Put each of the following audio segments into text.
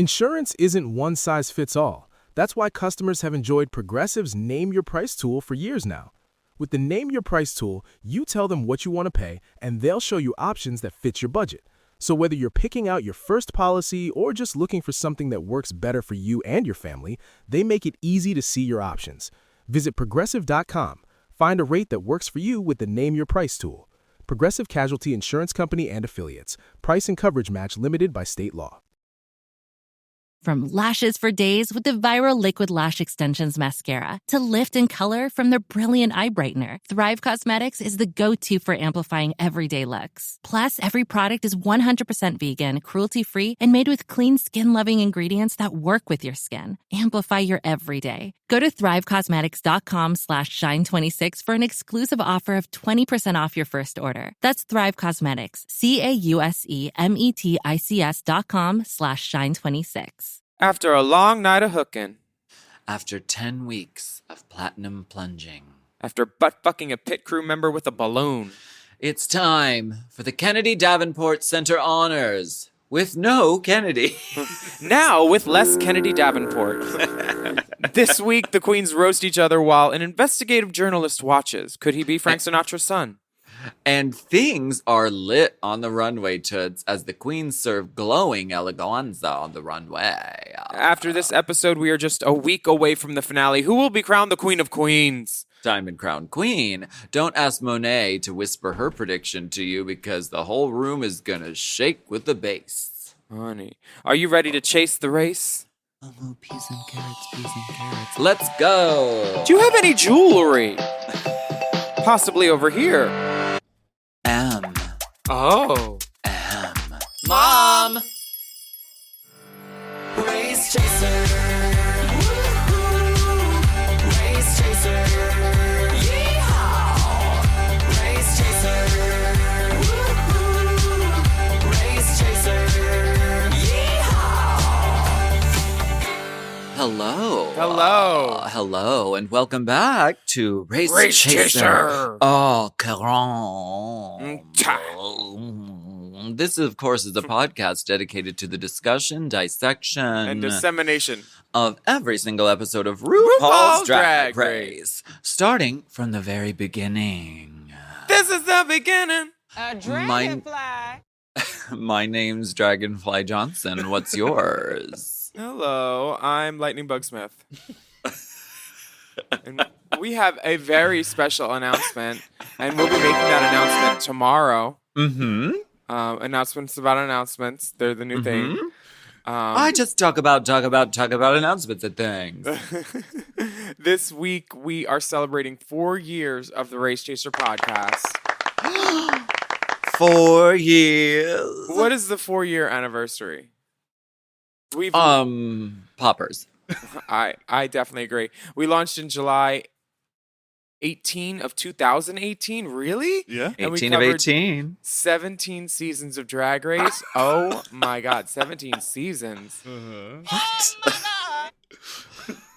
Insurance isn't one size fits all. That's why customers have enjoyed Progressive's Name Your Price tool for years now. With the Name Your Price tool, you tell them what you want to pay, and they'll show you options that fit your budget. So whether you're picking out your first policy or just looking for something that works better for you and your family, they make it easy to see your options. Visit Progressive.com. Find a rate that works for you with the Name Your Price tool. Progressive Casualty Insurance Company and Affiliates. Price and coverage match limited by state law. From lashes for days with the viral Liquid Lash Extensions Mascara to lift and color from their brilliant eye brightener, Thrive Causemetics is the go-to for amplifying everyday looks. Plus, every product is 100% vegan, cruelty-free, and made with clean, skin-loving ingredients that work with your skin. Amplify your everyday. Go to thrivecosmetics.com/shine26 for an exclusive offer of 20% off your first order. That's Thrive Cosmetics, CAUSEMETICS.com/shine26. After a long night of hooking. After 10 weeks of platinum plunging. After butt-fucking a pit crew member with a balloon. It's time for the Kennedy Davenport Center Honors. With no Kennedy. Now with less Kennedy Davenport. This week, the queens roast each other while an investigative journalist watches. Could he be Frank Sinatra's son? And things are lit on the runway, Toots, as the queens serve glowing eleganza on the runway. After this episode, we are just a week away from the finale. Who will be crowned the Queen of Queens? Diamond Crown Queen. Don't ask Monet to whisper her prediction to you because the whole room is gonna shake with the bass. Honey, are you ready to chase the race? Oh, peas and carrots, peas and carrots. Let's go! Do you have any jewelry? Possibly over here. Oh. Mom! Race chaser. Woo-hoo. Race chaser. Yeehaw. Race chaser. Woo-hoo. Race chaser. Yeehaw. Hello. Hello, and welcome back to Race Chaser. Oh, Caron. This, of course, is a podcast dedicated to the discussion, dissection, and dissemination of every single episode of RuPaul's Drag Race, starting from the very beginning. This is the beginning. A dragonfly. My name's Dragonfly Johnson. What's yours? Hello, I'm Lightning Bug Smith. And we have a very special announcement, and we'll be making that announcement tomorrow. Mm-hmm. Announcements about announcements. They're the new thing. I just talk about announcements and things. This week, we are celebrating 4 years of the Race Chaser podcast. 4 years. What is the 4-year anniversary? We've poppers. I definitely agree. We launched in July 18 of 2018. Really? Yeah. And 18 of 18. 17 seasons of Drag Race. Oh my God, 17 seasons. What?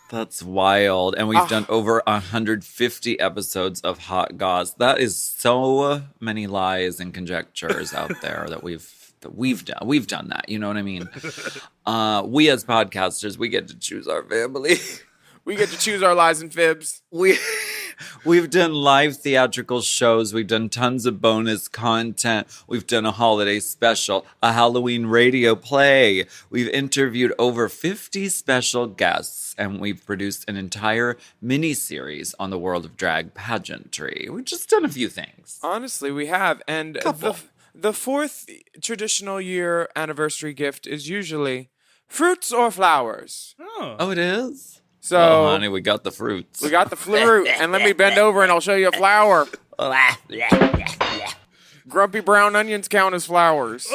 That's wild. And we've done over 150 episodes of Hot Goss. That is so many lies and conjectures out there that we've done. We've done that. You know what I mean? We as podcasters, we get to choose our family. We get to choose our lies and fibs. We've done live theatrical shows. We've done tons of bonus content. We've done a holiday special, a Halloween radio play. We've interviewed over 50 special guests, and we've produced an entire mini-series on the world of drag pageantry. We've just done a few things. Honestly, we have. And the fourth traditional year anniversary gift is usually fruits or flowers. Oh, it is? So, well, honey, we got the fruits. We got the fruit, and let me bend over and I'll show you a flower. Grumpy brown onions count as flowers.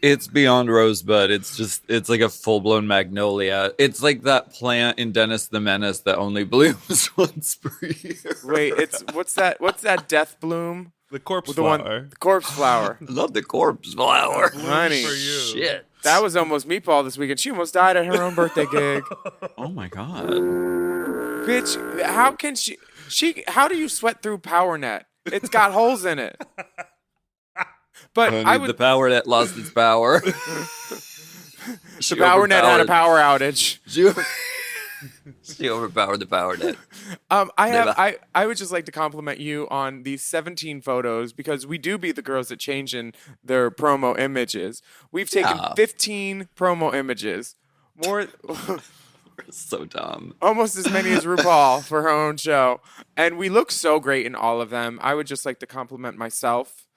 It's beyond rosebud. It's like a full-blown magnolia. It's like that plant in Dennis the Menace that only blooms once per year. Wait, what's that death bloom? The corpse flower. The corpse flower. Love the corpse flower. Honey, shit. That was almost Meatball this weekend. She almost died at her own birthday gig. Oh my God. Bitch, how can she how do you sweat through PowerNet? It's got holes in it. But the power that lost its power. The power net had a power outage. She overpowered the power net. I would just like to compliment you on these 17 photos because we do be the girls that change in their promo images. We've taken 15 promo images. More We're so dumb. almost as many as RuPaul for her own show. And we look so great in all of them. I would just like to compliment myself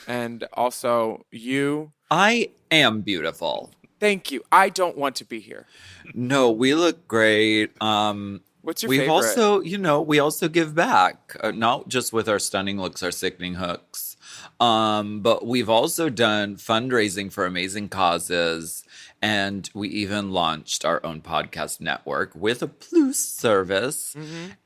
and also you. I am beautiful. Thank you. I don't want to be here. No, we look great. What's your We've favorite? also, we also give back, not just with our stunning looks, our sickening hooks, but we've also done fundraising for amazing causes, and we even launched our own podcast network with a plus service,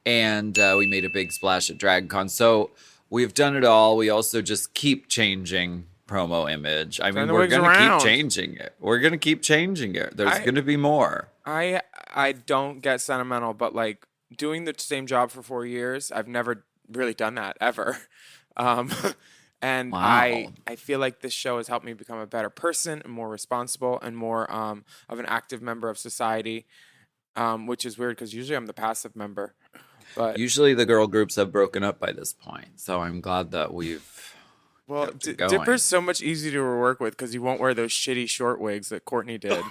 and we made a big splash at DragCon. So we've done it all. We also just keep changing promo image. I mean, we're going to keep changing it. We're going to keep changing it. There's going to be more. I don't get sentimental, but like doing the same job for 4 years, I've never really done that ever. And Wow. I feel like this show has helped me become a better person and more responsible and more of an active member of society, which is weird because usually I'm the passive member. But Usually the girl groups have broken up by this point, so I'm glad that we've... well, kept it going. Dipper's so much easier to work with because he won't wear those shitty short wigs that Courtney did.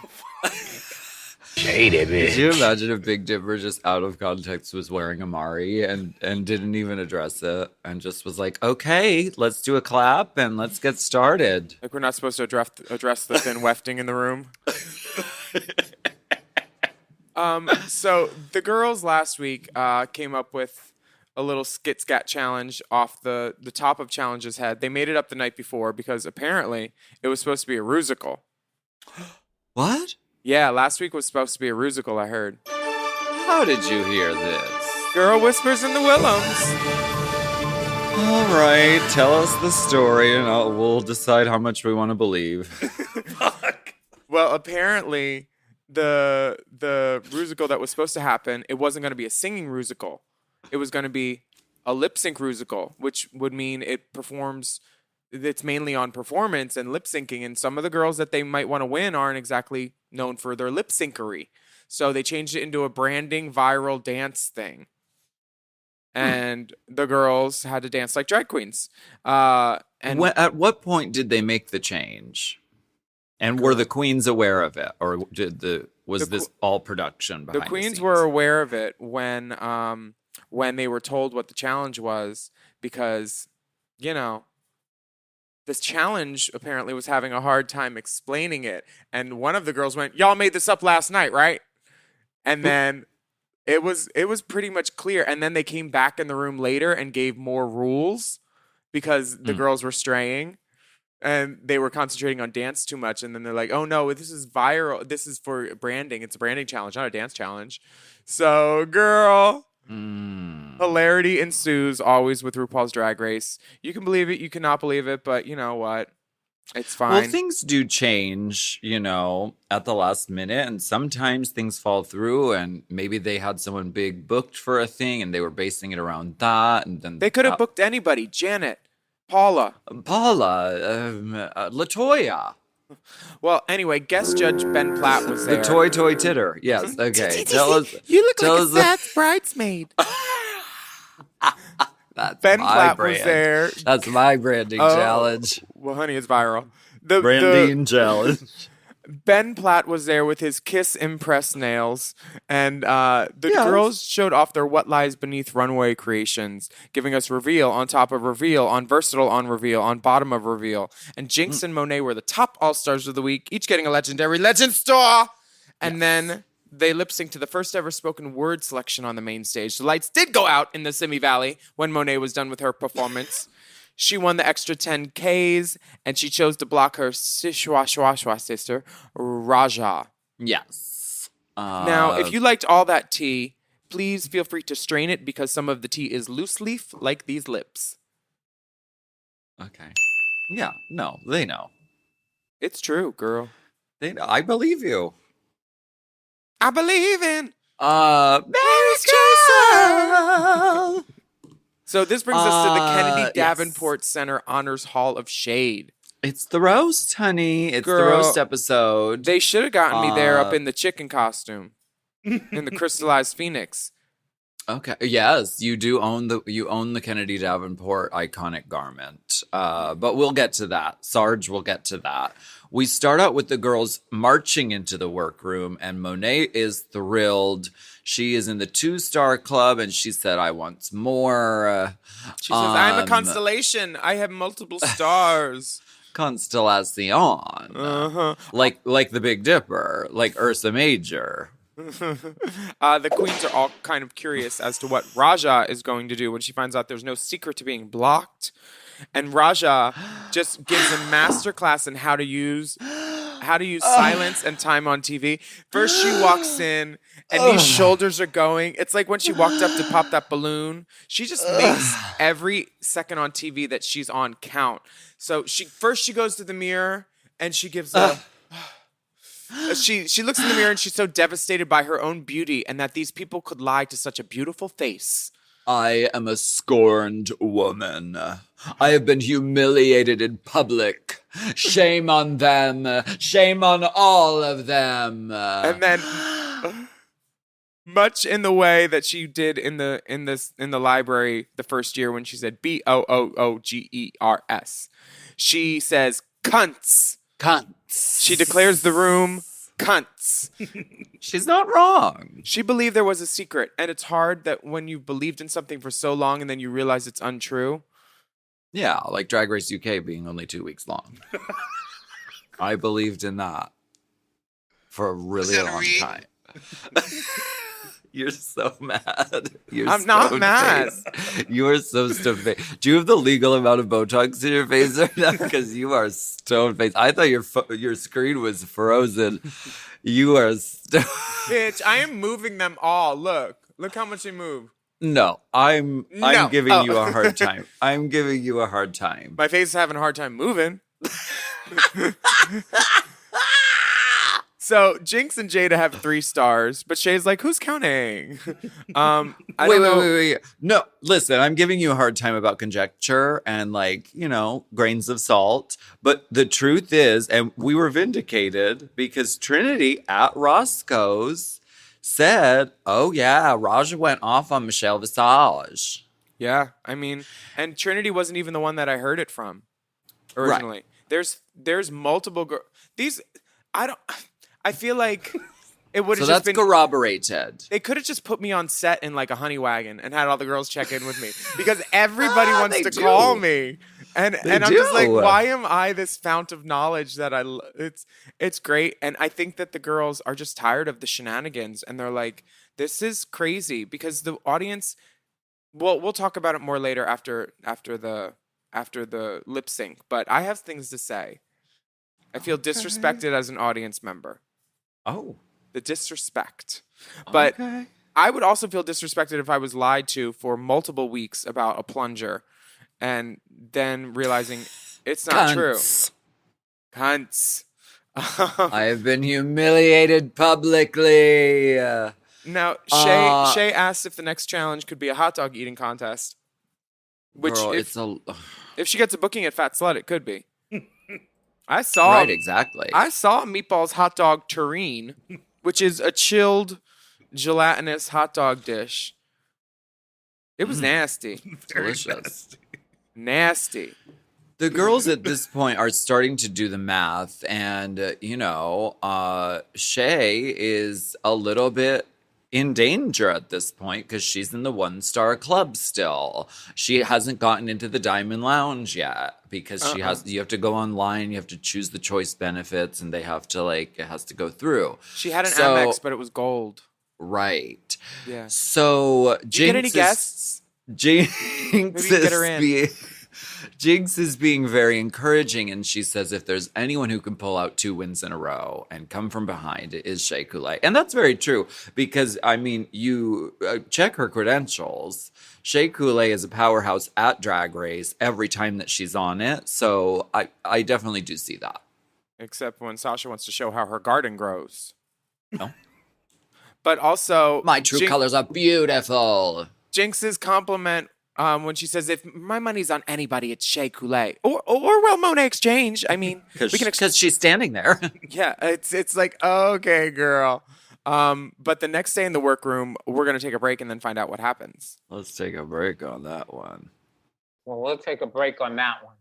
Shady bitch. Could you imagine if Big Dipper just out of context was wearing a Mari and didn't even address it and just was like, okay, let's do a clap and let's get started. Like we're not supposed to address the thin wefting in the room. So the girls last week came up with a little skit scat challenge off the top of Challenge's head. They made it up the night before because apparently it was supposed to be a rusical. What? Yeah, last week was supposed to be a rusical, I heard. How did you hear this? Girl Whispers in the Willams. All right, tell us the story and we'll decide how much we want to believe. Well, apparently the rusical that was supposed to happen, it wasn't going to be a singing rusical. It was going to be a lip sync rusical, which would mean it's mainly on performance and lip syncing. And some of the girls that they might want to win aren't exactly known for their lip syncery. So they changed it into a branding viral dance thing. And the girls had to dance like drag queens. And At what point did they make the change? And were the queens aware of it? Or was this all production behind the queens scenes? were aware of it when they were told what the challenge was because, this challenge apparently was having a hard time explaining it. And one of the girls went, y'all made this up last night, right? And then it was pretty much clear. And then they came back in the room later and gave more rules because the girls were straying and they were concentrating on dance too much. And then they're like, oh no, this is viral. This is for branding. It's a branding challenge, not a dance challenge. So girl, hilarity ensues always with RuPaul's Drag Race. You can believe it, you cannot believe it, but you know what? It's fine. Well, things do change, at the last minute, and sometimes things fall through, and maybe they had someone big booked for a thing, and they were basing it around that, and then They could have booked anybody. Janet, Paula. Latoya, Well, anyway, guest judge Ben Platt was there. the toy titter. Yes, okay. Tell us. You look tell like a us sad bridesmaid. That's Ben my Platt brand. was there. That's my branding challenge. Well, honey, it's viral. Branding challenge. Ben Platt was there with his Kiss Impress nails, and the girls showed off their What Lies Beneath runway creations, giving us reveal on top of reveal, on versatile on reveal, on bottom of reveal. And Jinx and Monet were the top all-stars of the week, each getting a legendary legend star. And then they lip-synced to the first ever spoken word selection on the main stage. The lights did go out in the Simi Valley when Monet was done with her performance. She won the extra 10Ks, and she chose to block her Shwa sister, Raja. Yes. Now, if you liked all that tea, please feel free to strain it because some of the tea is loose leaf like these lips. Okay. Yeah. No, they know. It's true, girl. They know. I believe you. I believe in. Mary's So this brings us to the Kennedy yes. Davenport Center Honors Hall of Shade. It's the roast, honey. It's the Girl, roast episode. They should have gotten me there up Uh, in the chicken costume, in the crystallized phoenix. Okay. Yes, you do own the Kennedy Davenport iconic garment. But we'll get to that. Sarge will get to that. We start out with the girls marching into the workroom, and Monet is thrilled. She is in the 2-star club, and she said, "I want more." She says, "I'm a Um, constellation. I have multiple stars." Constellation, Uh-huh. like the Big Dipper, like Ursa Major. The queens are all kind of curious as to what Raja is going to do when she finds out there's no secret to being blocked. And Raja just gives a master class in how to use silence and time on TV. First she walks in and these shoulders are going. It's like when she walked up to pop that balloon. She just makes every second on TV that she's on count. So she goes to the mirror and she gives a she looks in the mirror and she's so devastated by her own beauty and that these people could lie to such a beautiful face. I am a scorned woman. I have been humiliated in public. Shame on them. Shame on all of them. And then much in the way that she did in the library the first year when she said BOOOGERS. She says cunts. Cunts. She declares the room cunts. She's not wrong. She believed there was a secret, and it's hard that when you've believed in something for so long and then you realize it's untrue. Yeah, like Drag Race UK being only 2 weeks long. I believed in that for a really long time. You're so mad. I'm not mad. You are so stone-faced. Do you have the legal amount of Botox in your face right now? Because you are stone-faced. I thought your screen was frozen. You are Bitch, I am moving them all. Look how much they move. No, I'm No. giving Oh. you a hard time. I'm giving you a hard time. My face is having a hard time moving. So Jinx and Jada have 3 stars, but Shay's like, who's counting? I don't know. Wait. No, listen, I'm giving you a hard time about conjecture and grains of salt. But the truth is, and we were vindicated because Trinity at Roscoe's said, oh yeah, Raja went off on Michelle Visage. Yeah, I mean, and Trinity wasn't even the one that I heard it from originally. Right. There's multiple girls. I feel like it would have So just that's been corroborated. They could have just put me on set in like a honey wagon and had all the girls check in with me because everybody wants to call me, and I'm just like, why am I this fount of knowledge that it's great, and I think that the girls are just tired of the shenanigans, and they're like, this is crazy because the audience. Well, we'll talk about it more later after the lip sync, but I have things to say. I feel disrespected as an audience member. Oh. The disrespect. But okay. I would also feel disrespected if I was lied to for multiple weeks about a plunger and then realizing it's not true. Cunts. I have been humiliated publicly. Now, Shay asked if the next challenge could be a hot dog eating contest. Which, Girl, if she gets a booking at Fat Slut, it could be. I saw right, exactly. I saw Meatball's hot dog terrine, which is a chilled, gelatinous hot dog dish. It was nasty. Delicious. Nasty. The girls at this point are starting to do the math, and Shay is a little bit in danger at this point because she's in the 1-star club still. She hasn't gotten into the Diamond Lounge yet because you have to go online, you have to choose the choice benefits, and they have to it has to go through. She had an Amex, but it was gold. Right. Yeah. So Did you get any guests? Jinx get her in. Jinx is being very encouraging, and she says if there's anyone who can pull out 2 wins in a row and come from behind, it is Shea Coulee. And that's very true because, I mean, you check her credentials. Shea Coulee is a powerhouse at Drag Race every time that she's on it. So I definitely do see that. Except when Sasha wants to show how her garden grows. No. But also... My true colors are beautiful. Jinx's compliment when she says, if my money's on anybody, it's Shea Coulee or well, Monet Exchange. I mean, we can Because she's standing there. yeah, it's like, okay, girl. But the next day in the workroom, we're going to take a break and then find out what happens. Let's take a break on that one. Well, we'll take a break on that one.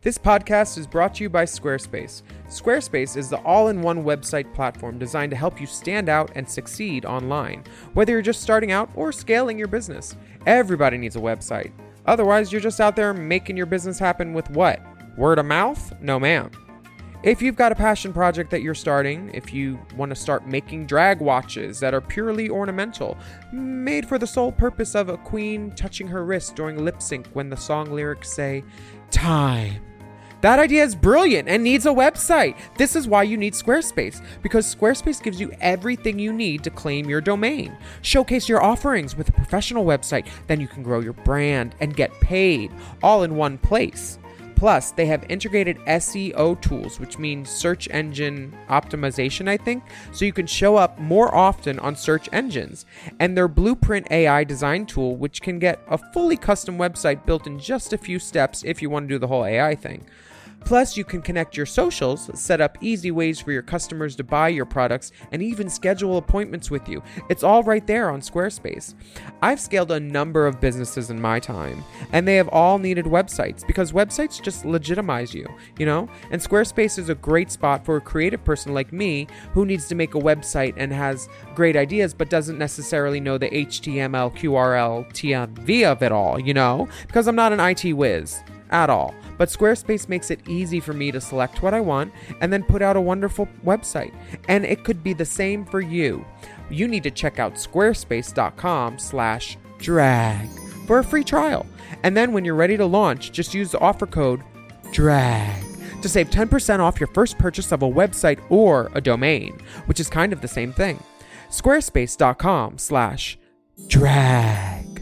This podcast is brought to you by Squarespace. Squarespace is the all-in-one website platform designed to help you stand out and succeed online. Whether you're just starting out or scaling your business, everybody needs a website. Otherwise, you're just out there making your business happen with what? Word of mouth? No, ma'am. If you've got a passion project that you're starting, if you want to start making drag watches that are purely ornamental, made for the sole purpose of a queen touching her wrist during lip sync when the song lyrics say, time. That idea is brilliant and needs a website. This is why you need Squarespace, because Squarespace gives you everything you need to claim your domain. Showcase your offerings with a professional website, then you can grow your brand and get paid all in one place. Plus, they have integrated SEO tools, which means search engine optimization, I think, so you can show up more often on search engines. And their Blueprint AI design tool, which can get a fully custom website built in just a few steps if you want to do the whole AI thing. Plus, you can connect your socials, set up easy ways for your customers to buy your products, and even schedule appointments with you. It's all right there on Squarespace. I've scaled a number of businesses in my time, and they have all needed websites because websites just legitimize you, you know? And Squarespace is a great spot for a creative person like me who needs to make a website and has great ideas but doesn't necessarily know the HTML, QRL, TMV of it all, you know? Because I'm not an IT whiz at all. But Squarespace makes it easy for me to select what I want and then put out a wonderful website. And it could be the same for you. You need to check out squarespace.com/drag for a free trial. And then when you're ready to launch, just use the offer code DRAG to save 10% off your first purchase of a website or a domain, which is kind of the same thing. Squarespace.com/drag.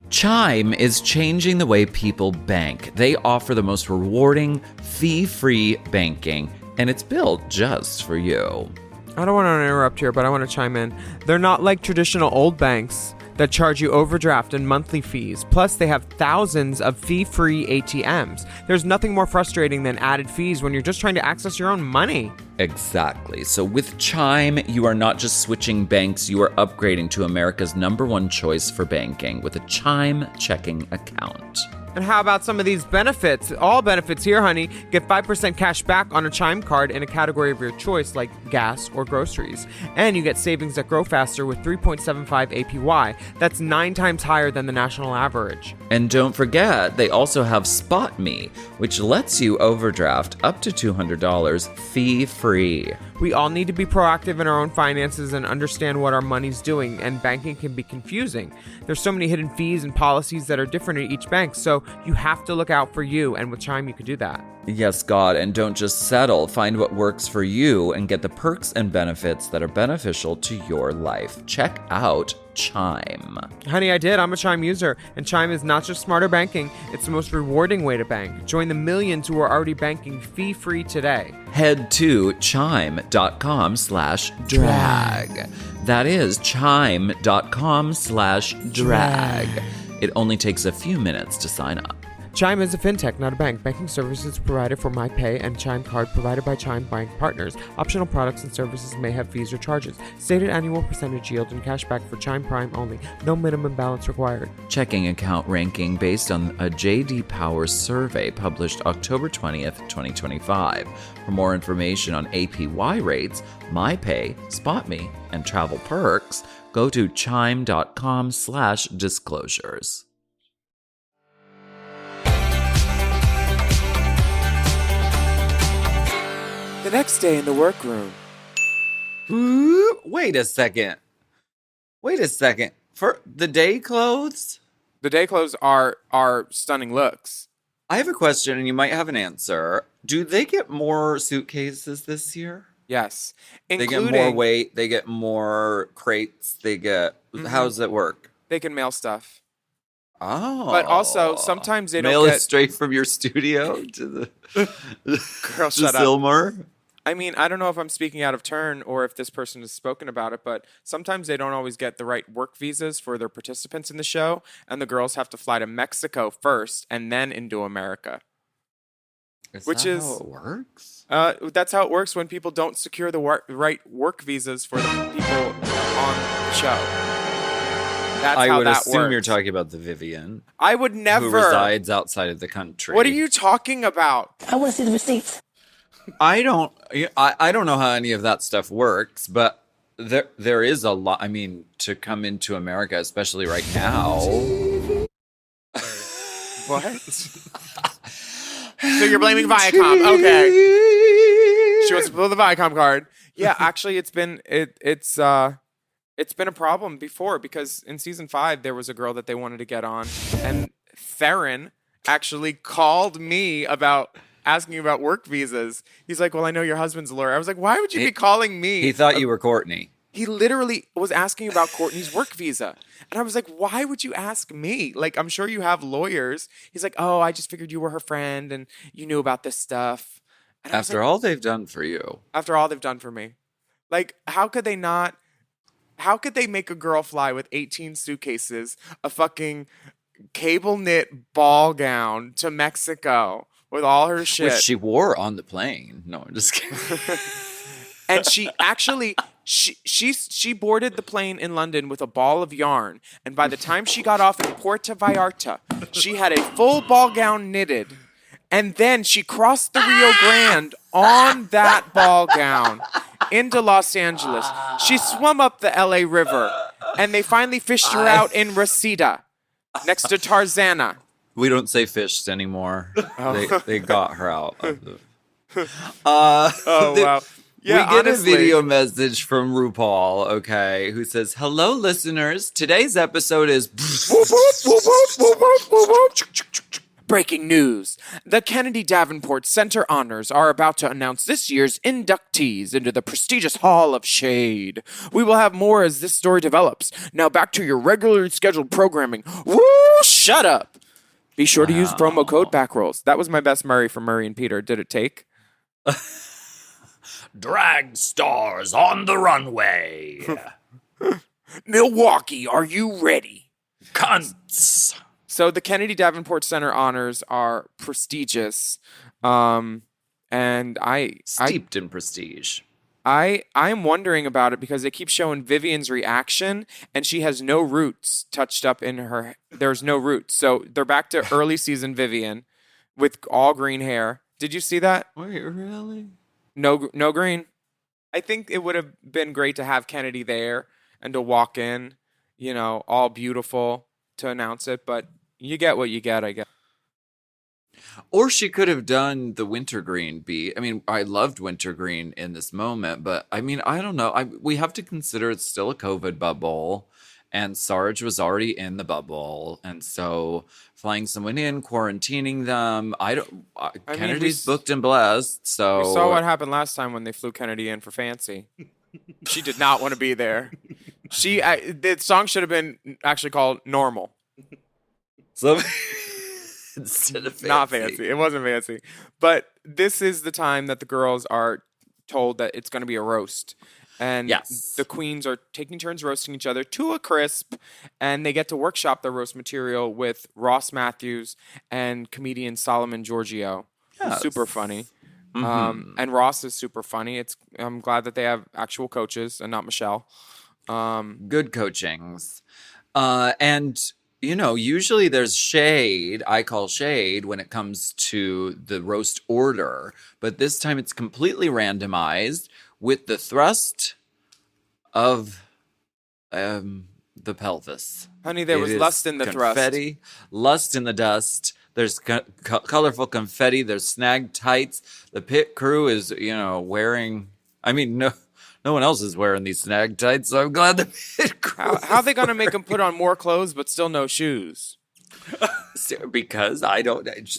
Chime is changing the way people bank. They offer the most rewarding, fee-free banking, and it's built just for you. I don't want to interrupt here, but I want to chime in. They're not like traditional old banks that charge you overdraft and monthly fees. Plus, they have thousands of fee-free ATMs. There's nothing more frustrating than added fees when you're just trying to access your own money. Exactly. So with Chime, you are not just switching banks, you are upgrading to America's #1 choice for banking with a Chime checking account. And how about some of these benefits? All benefits here, honey. Get 5% cash back on a Chime card in a category of your choice like gas or groceries. And you get savings that grow faster with 3.75 APY. That's 9 times higher than the national average. And don't forget, they also have Spot Me, which lets you overdraft up to $200 fee-free. We all need to be proactive in our own finances and understand what our money's doing, and banking can be confusing. There's so many hidden fees and policies that are different at each bank, so you have to look out for you, and with Chime you could do that. Yes, God, and don't just settle. Find what works for you and get the perks and benefits that are beneficial to your life. Check out Chime. Honey, I did. I'm a Chime user, and Chime is not just smarter banking, it's the most rewarding way to bank. Join the millions who are already banking fee-free today. Head to chime.com/drag. That is chime.com/drag. It only takes a few minutes to sign up. Chime is a fintech, not a bank. Banking services provided for MyPay and Chime Card provided by Chime Bank Partners. Optional products and services may have fees or charges. Stated annual percentage yield and cashback for Chime Prime only. No minimum balance required. Checking account ranking based on a J.D. Power survey published October 20th, 2025. For more information on APY rates, MyPay, SpotMe, and travel perks, go to chime.com/disclosures. The next day in the workroom. Wait a second. For the day clothes? The day clothes are stunning looks. I have a question and you might have an answer. Do they get more suitcases this year? Yes. They Including, get more weight, they get more crates, how does it work? They can mail stuff. Oh. But also, sometimes they mail don't it get... straight from your studio to the Girl, to shut up. Silmar. I mean, I don't know if I'm speaking out of turn or if this person has spoken about it, but sometimes they don't always get the right work visas for their participants in the show, and the girls have to fly to Mexico first and then into America. Is Which that is- how it works? That's how it works when people don't secure the right work visas for the people on the show. That's I how would that assume works. you're talking about the Vivian, I would never. who resides outside of the country. What are you talking about? I want to see the receipts. I don't know how any of that stuff works, but there is a lot. I mean, to come into America, especially right now. What? So you're blaming Viacom? Okay. She wants to pull the Viacom card. Yeah, actually, it's been a problem before because in season 5 there was a girl that they wanted to get on, and Theron actually called me about asking about work visas. He's like, "Well, I know your husband's a lawyer." I was like, "Why would you be calling me?" He thought you were Courtney. He literally was asking about Courtney's work visa. And I was like, why would you ask me? Like, I'm sure you have lawyers. He's like, oh, I just figured you were her friend and you knew about this stuff. And I was After like, all they've done for you. after all they've done for me. Like, how could they make a girl fly with 18 suitcases, a fucking cable knit ball gown to Mexico with all her shit? Which she wore on the plane. No, I'm just kidding. And she actually she boarded the plane in London with a ball of yarn, and by the time she got off in Puerto Vallarta, she had a full ball gown knitted, and then she crossed the Rio Grande on that ball gown into Los Angeles. She swam up the LA River, and they finally fished her out in Reseda, next to Tarzana. We don't say fished anymore. They got her out of the... Oh wow. Yeah, we get honestly. a video message from RuPaul, okay, who says, "Hello, listeners. Today's episode is..." Breaking news. The Kennedy Davenport Center Honors are about to announce this year's inductees into the prestigious Hall of Shade. We will have more as this story develops. Now back to your regularly scheduled programming. Woo! Shut up! Be sure to use promo code BACKROLLS. That was my best Murray from Murray and Peter. Did it take? Drag stars on the runway. Milwaukee, are you ready? Cunts. So the Kennedy Davenport Center Honors are prestigious. And Steeped in prestige. I'm wondering about it because they keep showing Vivian's reaction and she has no roots touched up in her. There's no roots. So they're back to early season Vivian with all green hair. Did you see that? Wait, really? No green. I think it would have been great to have Kennedy there and to walk in, all beautiful to announce it, but you get what you get, I guess. Or she could have done the wintergreen beat. I mean, I loved wintergreen in this moment, but I mean, I don't know. We have to consider it's still a COVID bubble, and Sarge was already in the bubble, and so flying someone in, quarantining them. Kennedy's booked and blessed, so We saw what happened last time when they flew Kennedy in for Fancy. She did not want to be there. The song should have been actually called Normal. So instead of fancy. Not Fancy. It wasn't Fancy. But this is the time that the girls are told that it's going to be a roast. And Yes. the queens are taking turns roasting each other to a crisp. And they get to workshop their roast material with Ross Matthews and comedian Solomon Giorgio. Who's Yes. super funny. Mm-hmm. And Ross is super funny. I'm glad that they have actual coaches and not Michelle. Good coachings. And, usually there's shade. I call shade when it comes to the roast order. But this time it's completely randomized with the thrust of the pelvis. Honey, there was It is lust in the confetti, lust in the dust. There's colorful confetti. There's snag tights. The pit crew is, wearing... I mean, no one else is wearing these snag tights, so I'm glad the pit crew... How are they going to make them put on more clothes but still no shoes? Because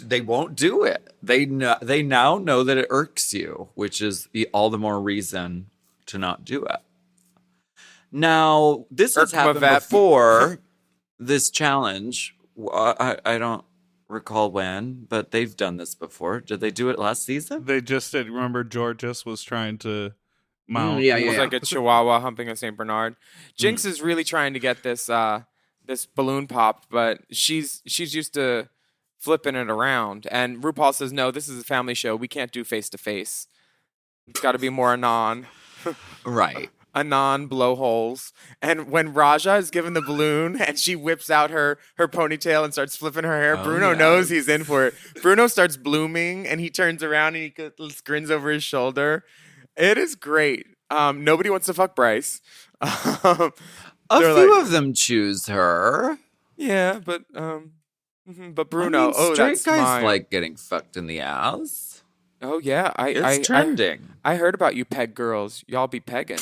they won't do it. They now know that it irks you, which is all the more reason to not do it. Now, this has happened Irkmavep. before, this challenge. I don't recall when, but they've done this before. Did they do it last season? They just did. Remember, Georges was trying to mount. yeah, It was like a chihuahua humping a Saint Bernard. Jinx is really trying to get this this balloon pop, but she's used to flipping it around. And RuPaul says, "No, this is a family show. We can't do face to face. It's got to be more anon." Right. Anon blowholes. And when Raja is given the balloon and she whips out her ponytail and starts flipping her hair, Bruno knows he's in for it. Bruno starts blooming and he turns around and he grins over his shoulder. It is great. Nobody wants to fuck Bryce. A few of them choose her. Yeah, but Bruno, straight that's guys mine. like getting fucked in the ass. Oh yeah, It's trending. I heard about you peg girls. Y'all be pegging.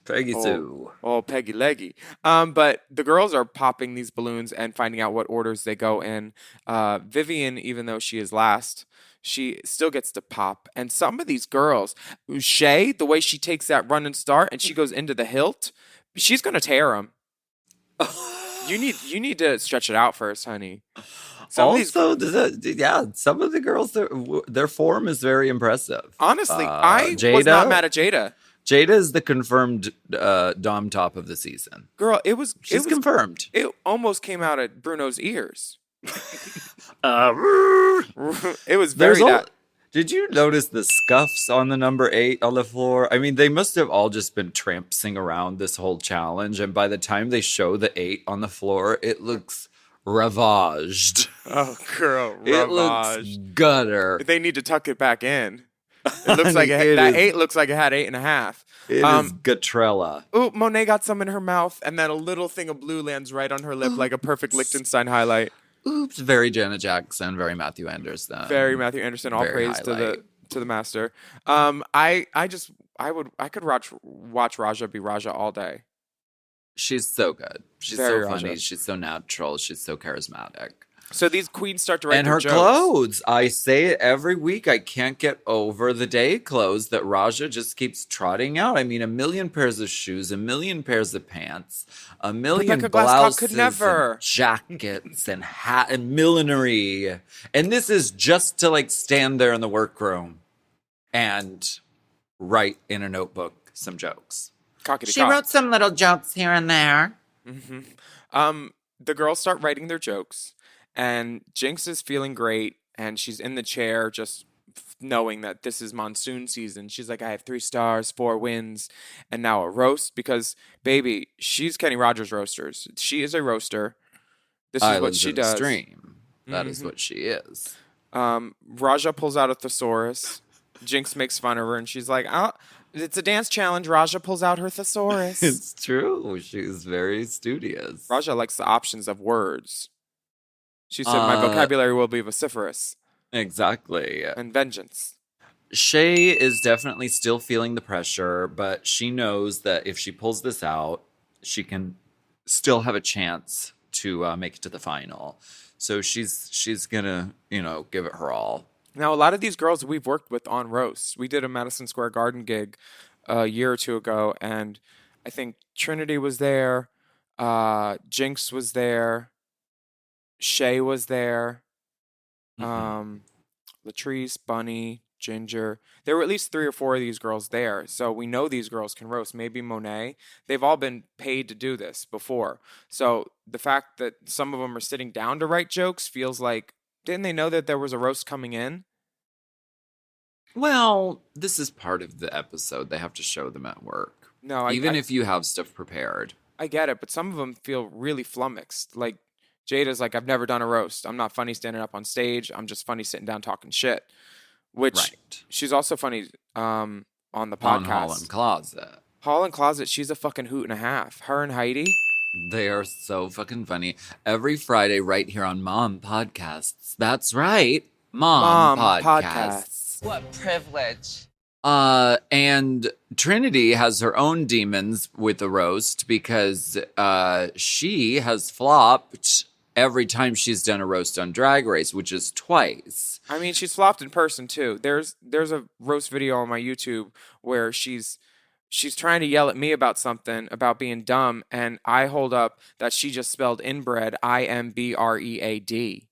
Peggy Sue. Oh, Peggy Leggy. But the girls are popping these balloons and finding out what orders they go in. Vivian, even though she is last, she still gets to pop. And some of these girls, Shay, the way she takes that run and start and she goes into the hilt, she's gonna tear them. You need to stretch it out first, honey. Some of these, Some of the girls, their form is very impressive. honestly, I was Jada? not mad at Jada. Jada is the confirmed Dom top of the season. Girl, She's confirmed. It almost came out at Bruno's ears. It was very Did you notice the scuffs on the number 8 on the floor? I mean, they must have all just been trampsing around this whole challenge. And by the time they show the 8 on the floor, it looks ravaged. Oh, girl, It looks ravage. gutter. They need to tuck it back in. It looks like It that is- 8 looks like it had 8.5. It is Gatrella. Ooh, Monet got some in her mouth, and then a little thing of blue lands right on her lip like a perfect Liechtenstein highlight. Oops, very Janet Jackson, very Matthew Anderson. Very Matthew Anderson. All Very praise highlight. to the master. I could watch Raja be Raja all day. She's so good. She's Very so funny. Raja. She's so natural. She's so charismatic. So these queens start to write And their her jokes. clothes. I say it every week. I can't get over the day clothes that Raja just keeps trotting out. I mean, 1,000,000 pairs of shoes, 1,000,000 pairs of pants, 1,000,000 Rebecca Glasscock blouses, could never. and jackets, and hat and millinery. And this is just to like stand there in the workroom and write in a notebook some jokes. Cockety She cock. wrote some little jokes here and there. The girls start writing their jokes, and Jinx is feeling great, and she's in the chair just knowing that this is monsoon season. She's like, I have 3 stars, 4 wins, and now a roast because, baby, she's Kenny Rogers Roasters. She is a roaster. This is what Islands she in the does. Stream. That is what she is. Raja pulls out a thesaurus. Jinx makes fun of her, and she's like, oh, it's a dance challenge. Raja pulls out her thesaurus. It's true. She's very studious. Raja likes the options of words. She said, my vocabulary will be vociferous Exactly. and vengeance. Shay is definitely still feeling the pressure, but she knows that if she pulls this out, she can still have a chance to make it to the final. So she's gonna, give it her all. Now, a lot of these girls we've worked with on roasts. We did a Madison Square Garden gig a year or two ago, and I think Trinity was there, Jinx was there, Shay was there, Latrice, Bunny, Ginger. There were at least 3 or 4 of these girls there, so we know these girls can roast. Maybe Monet. They've all been paid to do this before. So the fact that some of them are sitting down to write jokes feels like, didn't they know that there was a roast coming in? Well, this is part of the episode. They have to show them at work. No, Even if you have stuff prepared. I get it, but some of them feel really flummoxed. Like Jada's like, I've never done a roast. I'm not funny standing up on stage. I'm just funny sitting down talking shit. Which Right. she's also funny on the podcast. On Hall and Closet. Hall and Closet, she's a fucking hoot and a half. Her and Heidi. They are so fucking funny. Every Friday right here on Mom Podcasts. That's right. Mom Podcasts. What privilege. And Trinity has her own demons with the roast because she has flopped every time she's done a roast on Drag Race, which is twice. I mean, she's flopped in person too. There's a roast video on my YouTube where she's trying to yell at me about something, about being dumb, and I hold up that she just spelled inbred, IMBREAD.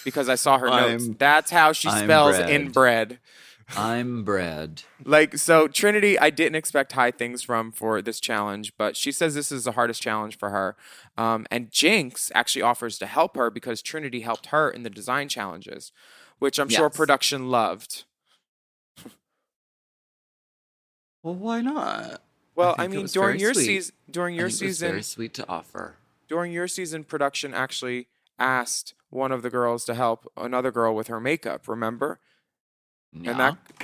because I saw her notes. I'm- That's how she I'm spells bread. inbred. I'm bread. Like, so Trinity, I didn't expect high things from for this challenge, but she says this is the hardest challenge for her. And Jinx actually offers to help her because Trinity helped her in the design challenges, which I'm sure Yes. production loved. Well, why not? Well, I think it mean, was during very your sweet. season, during I your think it was season, very sweet to offer. during your season, production actually asked one of the girls to help another girl with her makeup. Remember? Yeah. And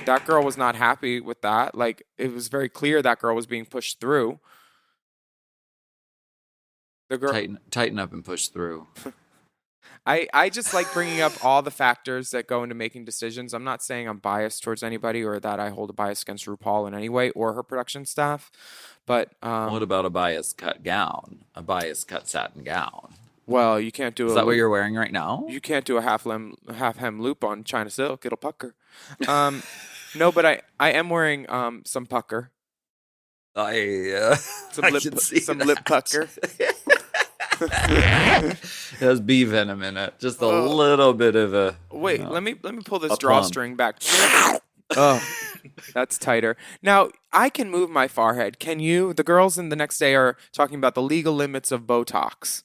that girl was not happy with that. Like, it was very clear that girl was being pushed through. The girl, Tighten up and push through. I just like bringing up all the factors that go into making decisions. I'm not saying I'm biased towards anybody or that I hold a bias against RuPaul in any way or her production staff. But What about a bias cut gown? A bias cut satin gown? well, you can't do Is a that what loop- you're wearing right now? You can't do a half hem loop on China silk. It'll pucker. No, but I am wearing some pucker, some I lip can see some that. lip pucker. It has bee venom in it. Just a little bit of a. Wait, you know. let me pull this A drawstring back. Oh, that's tighter. Now I can move my forehead. Can you? The girls in the next day are talking about the legal limits of Botox.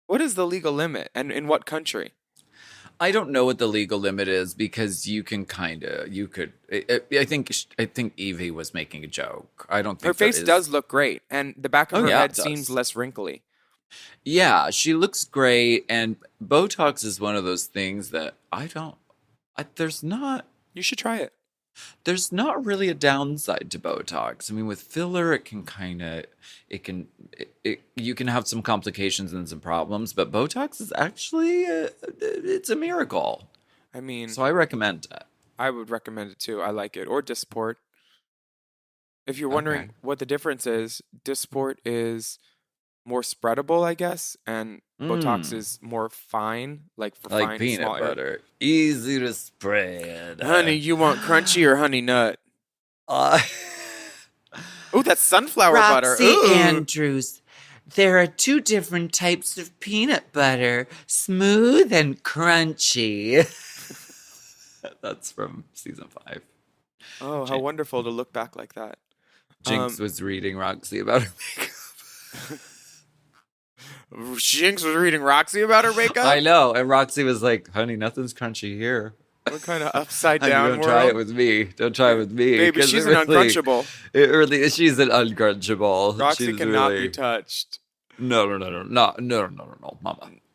What is the legal limit, and in what country? I don't know what the legal limit is because you can I think Evie was making a joke. I don't think Her face there is- does look great, and the back of Oh, her yeah, head it does. seems less wrinkly. Yeah, she looks great, and Botox is one of those things that You should try it. there's not really a downside to Botox. I mean, with filler, you can have some complications and some problems, but Botox is actually, it's a miracle. I mean, So I recommend it. I would recommend it too. I like it. Or Dysport. If you're wondering Okay. what the difference is, Dysport is more spreadable, I guess, and Botox is more fine, like for Like fine peanut small area. butter. Easy to spread. Honey, you want crunchy or honey nut? Uh, Oh, that's sunflower butter. Ooh. Andrews. There are two different types of peanut butter, smooth and crunchy. That's from season 5. Oh, how wonderful to look back like that. Jinx was reading Roxy about her makeup. Jinx was reading Roxy about her makeup. I know, and Roxy was like, "Honey, nothing's crunchy here. What kind of upside Honey, down don't world? try it with me. Don't try it with me, Baby, 'cause she's it an really- uncrunchable. It really, she's an uncrunchable. Roxy She's cannot really- be touched. No, mama.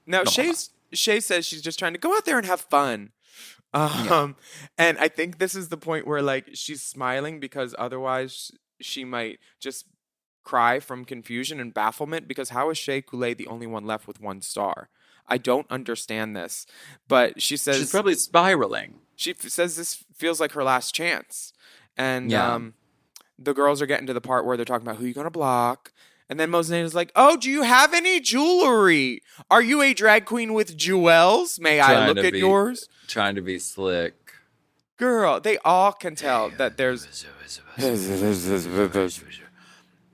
Now, No, Shay says she's just trying to go out there and have fun. And I think this is the point where, like, she's smiling because otherwise she might just cry from confusion and bafflement because how is Shea Coulee the only one left with 1 star? I don't understand this. But she says She's probably spiraling. she says this feels like her last chance. And Yeah. the girls are getting to the part where they're talking about who you're going to block. And then Mosenae is like, oh, do you have any jewelry? Are you a drag queen with jewels? May I Trying look to at be- yours? Trying to be slick. Girl, they all can tell that there's...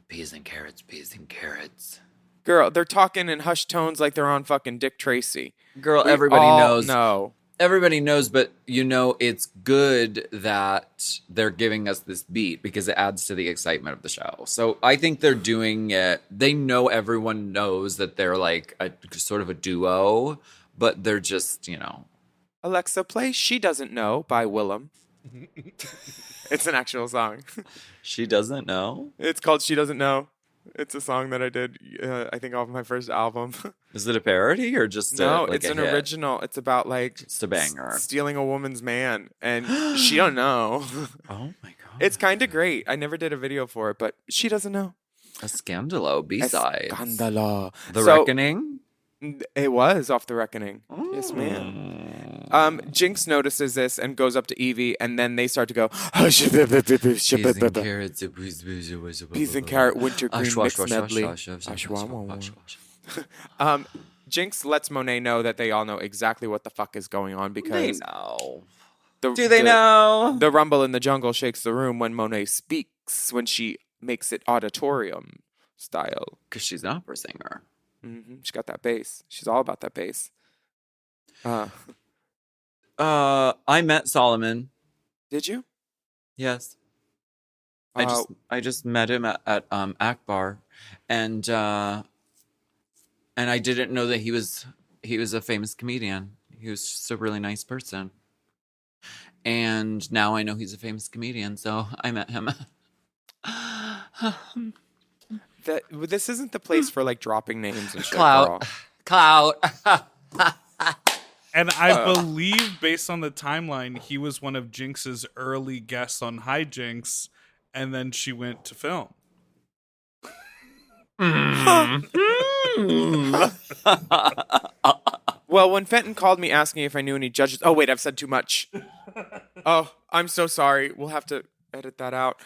Peas and carrots, peas and carrots. Girl, they're talking in hushed tones like they're on fucking Dick Tracy. Girl, We everybody all knows. know. Everybody knows, but it's good that they're giving us this beat because it adds to the excitement of the show. So I think they're doing it. They know everyone knows that they're like a sort of a duo, but they're just, Alexa, play She Doesn't Know by Willam. It's an actual song. she doesn't know. It's called She Doesn't Know. It's a song that I did, I think, off my first album. Is it a parody or just No, like it's a an hit? original. It's about, like, It's a banger. stealing a woman's man. And she don't know. Oh my god. It's kind of great. I never did a video for it, but she doesn't know. a Scandalo B-side. Scandalo. The So, Reckoning? It was off The Reckoning. Yes, ma'am. Jinx notices this and goes up to Evie, and then they start to go, Peas and carrots. peas and carrot wintergreen mix medley. Jinx lets Monet know that they all know exactly what the fuck is going on They because know. the, Do they the- know? The rumble in the jungle shakes the room when Monet speaks, when she makes it auditorium style. Because she's an opera singer. She got that bass. She's all about that bass. Uh, I met Solomon. did you? Yes. Uh, I just met him at Akbar, and I didn't know that he was a famous comedian. He was just a really nice person. And now I know he's a famous comedian, so I met him. This isn't the place for like dropping names and shit. Clout. Girl. Clout. And I believe, based on the timeline, he was one of Jinx's early guests on Hijinks, and then she went to film. Well, when Fenton called me asking if I knew any judges. Oh, wait, I've said too much. Oh, I'm so sorry. We'll have to edit that out.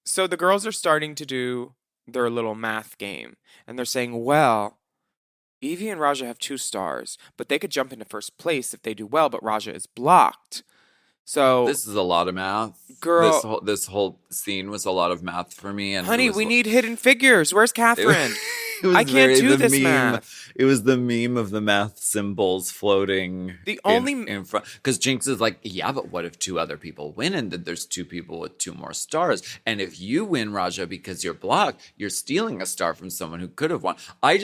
So the girls are starting to do their little math game. And they're saying, well, Evie and Raja have 2 stars, but they could jump into first place if they do well, but Raja is blocked. So This is a lot of math. Girl. This whole scene was a lot of math for me. And honey, we need hidden figures. Where's Catherine? I can't do this math. It was the meme of the math symbols floating The only- in front. Because Jinx is like, yeah, but what if 2 other people win and then there's 2 people with 2 more stars? And if you win, Raja, because you're blocked, you're stealing a star from someone who could have won. I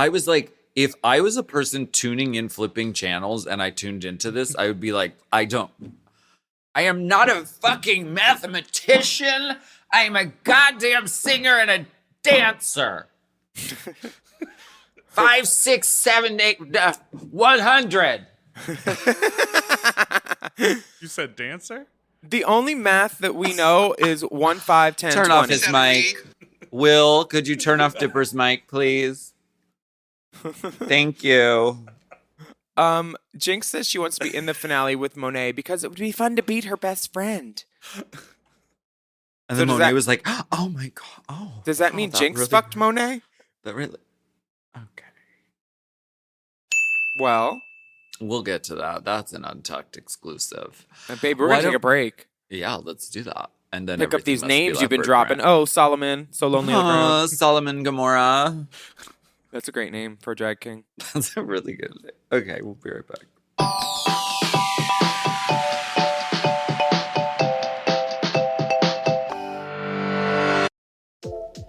was like, if I was a person tuning in, flipping channels, and I tuned into this, I would be like, I am not a fucking mathematician. I am a goddamn singer and a dancer. 5, 6, 7, 8, 100. You said dancer? The only math that we know is 1, 5, 10, Turn 20. off his mic. Will, could you turn off Dipper's mic, please? Thank you. Jinx says she wants to be in the finale with Monet because it would be fun to beat her best friend. And So then does Monet that- was like, oh my God. Oh. Does that oh, mean that Jinx really- fucked Monet? That really. Okay. Well, We'll get to that. That's an Untucked exclusive. babe, we're Why going to take don't- a break. Yeah, let's do that. And then Pick up everything these must be names you've been leopard dropping. print. Oh, Solomon, So Lonely on the Ground. Solomon Gomorrah. That's a great name for a drag king. That's a really good name. Okay, we'll be right back.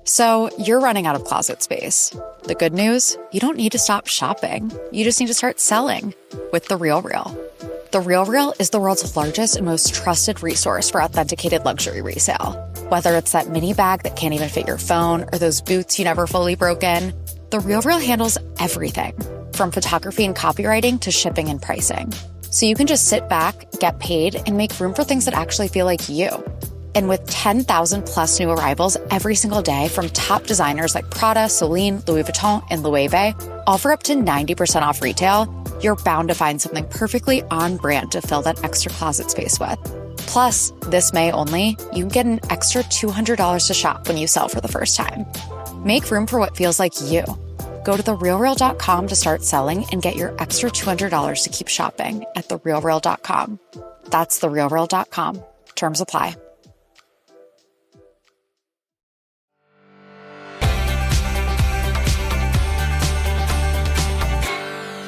So, you're running out of closet space. The good news? You don't need to stop shopping. You just need to start selling with The RealReal. The RealReal is the world's largest and most trusted resource for authenticated luxury resale. Whether it's that mini bag that can't even fit your phone or those boots you never fully broke in, The RealReal handles everything from photography and copywriting to shipping and pricing. So you can just sit back, get paid, and make room for things that actually feel like you. And with 10,000 plus new arrivals every single day from top designers like Prada, Celine, Louis Vuitton, and Loewe, all for up to 90% off retail, you're bound to find something perfectly on brand to fill that extra closet space with. Plus, this May only, you can get an extra $200 to shop when you sell for the first time. Make room for what feels like you. Go to therealreal.com to start selling and get your extra $200 to keep shopping at therealreal.com. That's therealreal.com. Terms apply.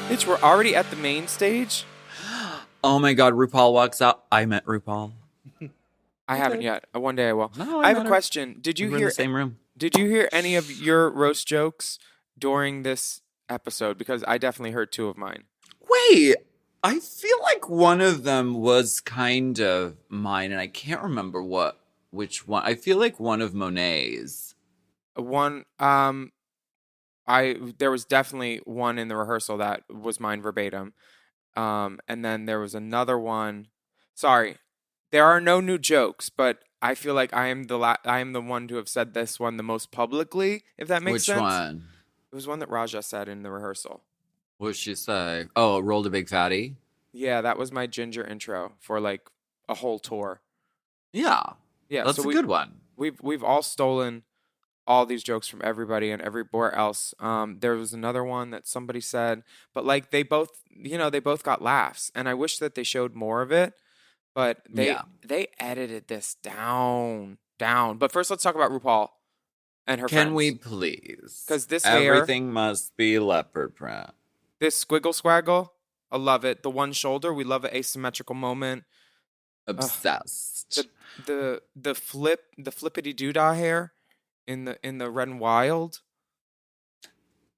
Bitch, we're already at the main stage? Oh my God, RuPaul walks out. I met RuPaul. I haven't yet. One day I will. No, I have met a her. question. Did you We were in hear the same room? Did you hear any of your roast jokes during this episode? Because I definitely heard 2 of mine. Wait, I feel like one of them was kind of mine, and I can't remember which one. I feel like one of Monet's. One, there was definitely one in the rehearsal that was mine verbatim. And then there was another one. Sorry, there are no new jokes, but I feel like I am the one to have said this one the most publicly, if that makes Which sense. one? It was one that Raja said in the rehearsal. What did she say? Oh, rolled a big fatty? Yeah, that was my ginger intro for like a whole tour. Yeah. Yeah, That's so a good one. We've all stolen all these jokes from everybody and everywhere else. There was another one that somebody said, but like they both got laughs, and I wish that they showed more of it, but they edited this down. But first, let's talk about RuPaul and her friends. Can we please? 'Cause this hair- everything must be leopard print. This squiggle squaggle, I love it. The one shoulder, we love an asymmetrical moment. Obsessed. The flippity doodah hair in the Red and Wild.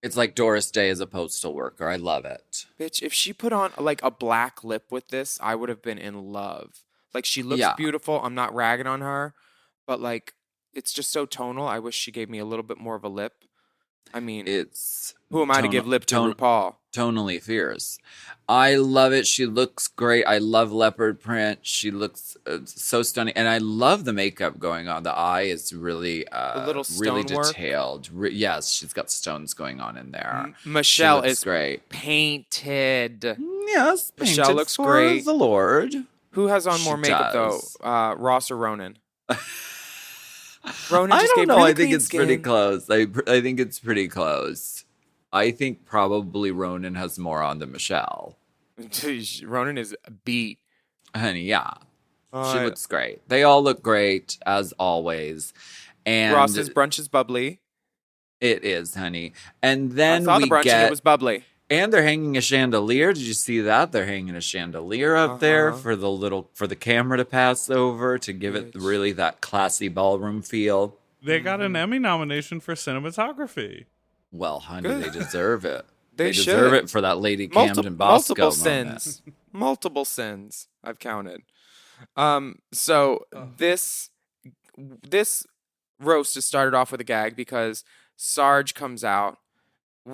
It's like Doris Day as a postal worker. I love it. Bitch, if she put on like a black lip with this, I would have been in love. Like she looks Yeah. beautiful. I'm not ragging on her, but like it's just so tonal. I wish she gave me a little bit more of a lip. I mean, It's who am I to give lip to RuPaul? tonally fierce. I love it. She looks great. I love leopard print. She looks so stunning, and I love the makeup going on. The eye is really, little really stonework. detailed. Yes, she's got stones going on in there. Michelle She looks is great. painted. Yes, Michelle painted looks for great. The Lord. Who has on more She makeup does. though? Ross or Ronan? Ronan I just don't gave know. really I think clean it's pretty skin. close. I think it's pretty close. I think probably Ronan has more on than Michelle. Ronan is beat. Honey, yeah. She Uh, looks great. They all look great, as always. And Ross's brunch is bubbly. it is, honey. And I then saw the we brunch and it get... was bubbly. And they're hanging a chandelier. Did you see that? They're hanging a chandelier up there Uh-huh. for the camera to pass over to give it Bitch. really that classy ballroom feel. They got an Emmy nomination for cinematography. Well, honey, Good. they deserve it. They deserve should. it for that Lady Camden Bosco multiple moment. sins. Multiple sins. I've counted. So this roast is started off with a gag because Sarge comes out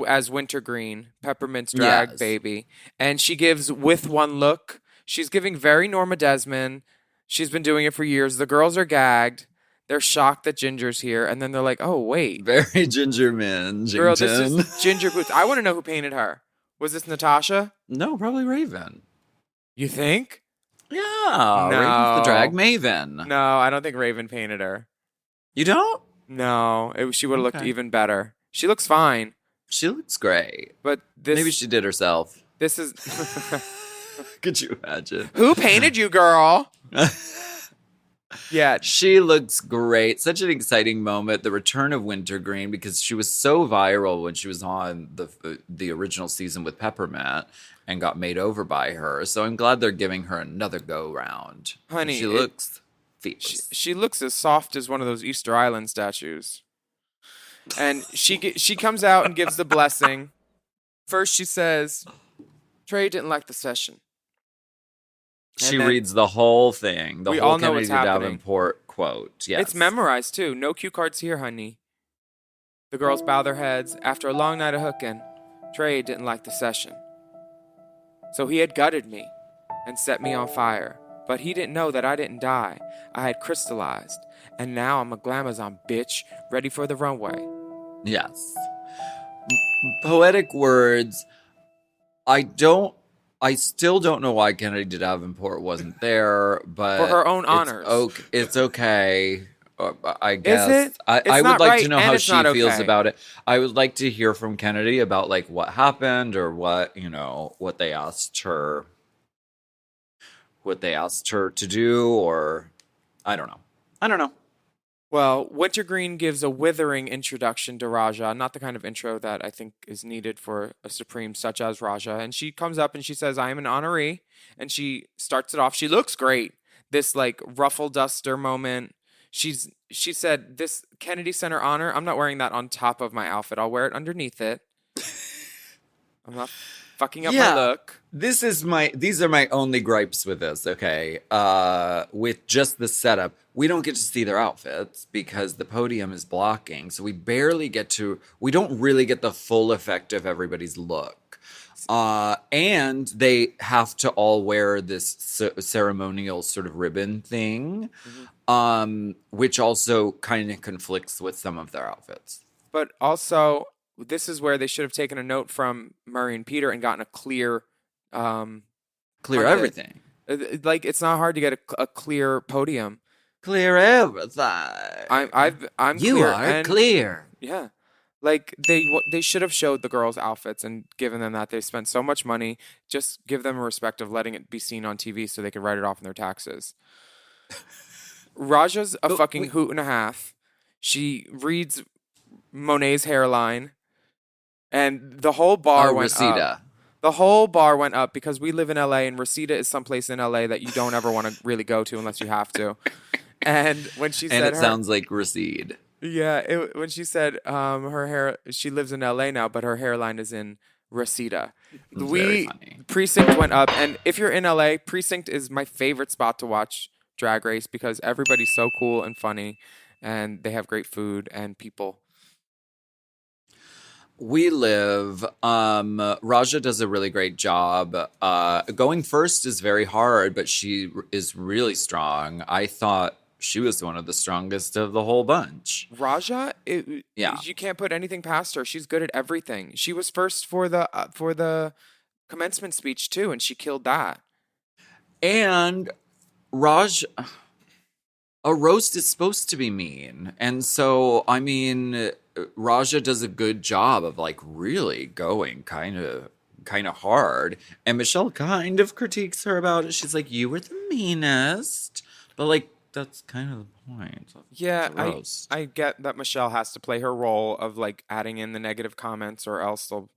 as Wintergreen, Peppermint's drag Yes. baby, and she gives with one look. She's giving very Norma Desmond. She's been doing it for years. The girls are gagged. They're shocked that Ginger's here, and then they're like, "Oh wait, Very Gingerman, girl, this Jington. is Ginger Boots." I want to know who painted her. Was this Natasha? No, probably Raven. You think? Yeah, Raven's the No. drag maven. No, I don't think Raven painted her. You don't? No, she would have looked Okay. even better. She looks fine, She looks great. but this Maybe she did herself. this is Could you imagine? who painted you, girl? Yeah, She looks great. Such an exciting moment. The return of Wintergreen, because she was so viral when she was on the original season with Peppermint and got made over by her. So I'm glad they're giving her another go round. Honey, she it- looks fierce. she looks as soft as one of those Easter Island statues. And she comes out and gives the blessing. First, she says, "Trey didn't like the session." She And then- reads the whole thing. The We whole all know Kennedy what's happening. Davenport quote. Yes. It's memorized too. No cue cards here, honey. The girls bow their heads. After a long night of hooking, Trey didn't like the session. So he had gutted me and set me on fire. But he didn't know that I didn't die. I had crystallized. And now I'm a glamazon bitch, ready for the runway. Yes. Poetic words. I still don't know why Kennedy Davenport wasn't there, but For her own honors. It's okay. I guess. it? I It's would not like right, to know and how it's she not feels okay. about it. I would like to hear from Kennedy about like what happened or what they asked her to do, or I don't know. Well, Wintergreen gives a withering introduction to Raja, not the kind of intro that I think is needed for a Supreme such as Raja. And she comes up and she says, "I am an honoree." And she starts it off. She looks great. This like ruffle duster moment. She said, "This Kennedy Center Honor, I'm not wearing that on top of my outfit. I'll wear it underneath it. I'm not fucking up my look." These are my only gripes with this, okay? With just the setup. We don't get to see their outfits because the podium is blocking. So we don't really get the full effect of everybody's look. And they have to all wear this ceremonial sort of ribbon thing, which also kind of conflicts with some of their outfits. But also, this is where they should have taken a note from Murray and Peter and gotten a clear Clear on everything. Like it's not hard to get a clear podium. Clear everything. I'm You clear, are and- clear. Yeah, like they should have showed the girls' outfits and given them that. They spent so much money. Just give them a respect of letting it be seen on TV so they could write it off in their taxes. Raja's a fucking hoot and a half. She reads Monet's hairline, and the whole bar went Reseda. up. The whole bar went up because we live in LA and Reseda is someplace in LA that you don't ever want to really go to unless you have to. And when she And said it sounds like recede. yeah, when she said her hair, she lives in LA now, but her hairline is in Reseda. Very funny. Precinct went up, and if you're in LA, Precinct is my favorite spot to watch Drag Race because everybody's so cool and funny, and they have great food and people. We live. Raja does a really great job. Going first is very hard, but she is really strong. I thought she was one of the strongest of the whole bunch. Raja, Yeah. you can't put anything past her. She's good at everything. She was first for the commencement speech too, and she killed that. And a roast is supposed to be mean. And so, I mean, Raja does a good job of like really going kind of hard. And Michelle kind of critiques her about it. She's like, you were the meanest. But like, that's kind of the point. Yeah, It's a roast. I get that Michelle has to play her role of like adding in the negative comments, or else they'll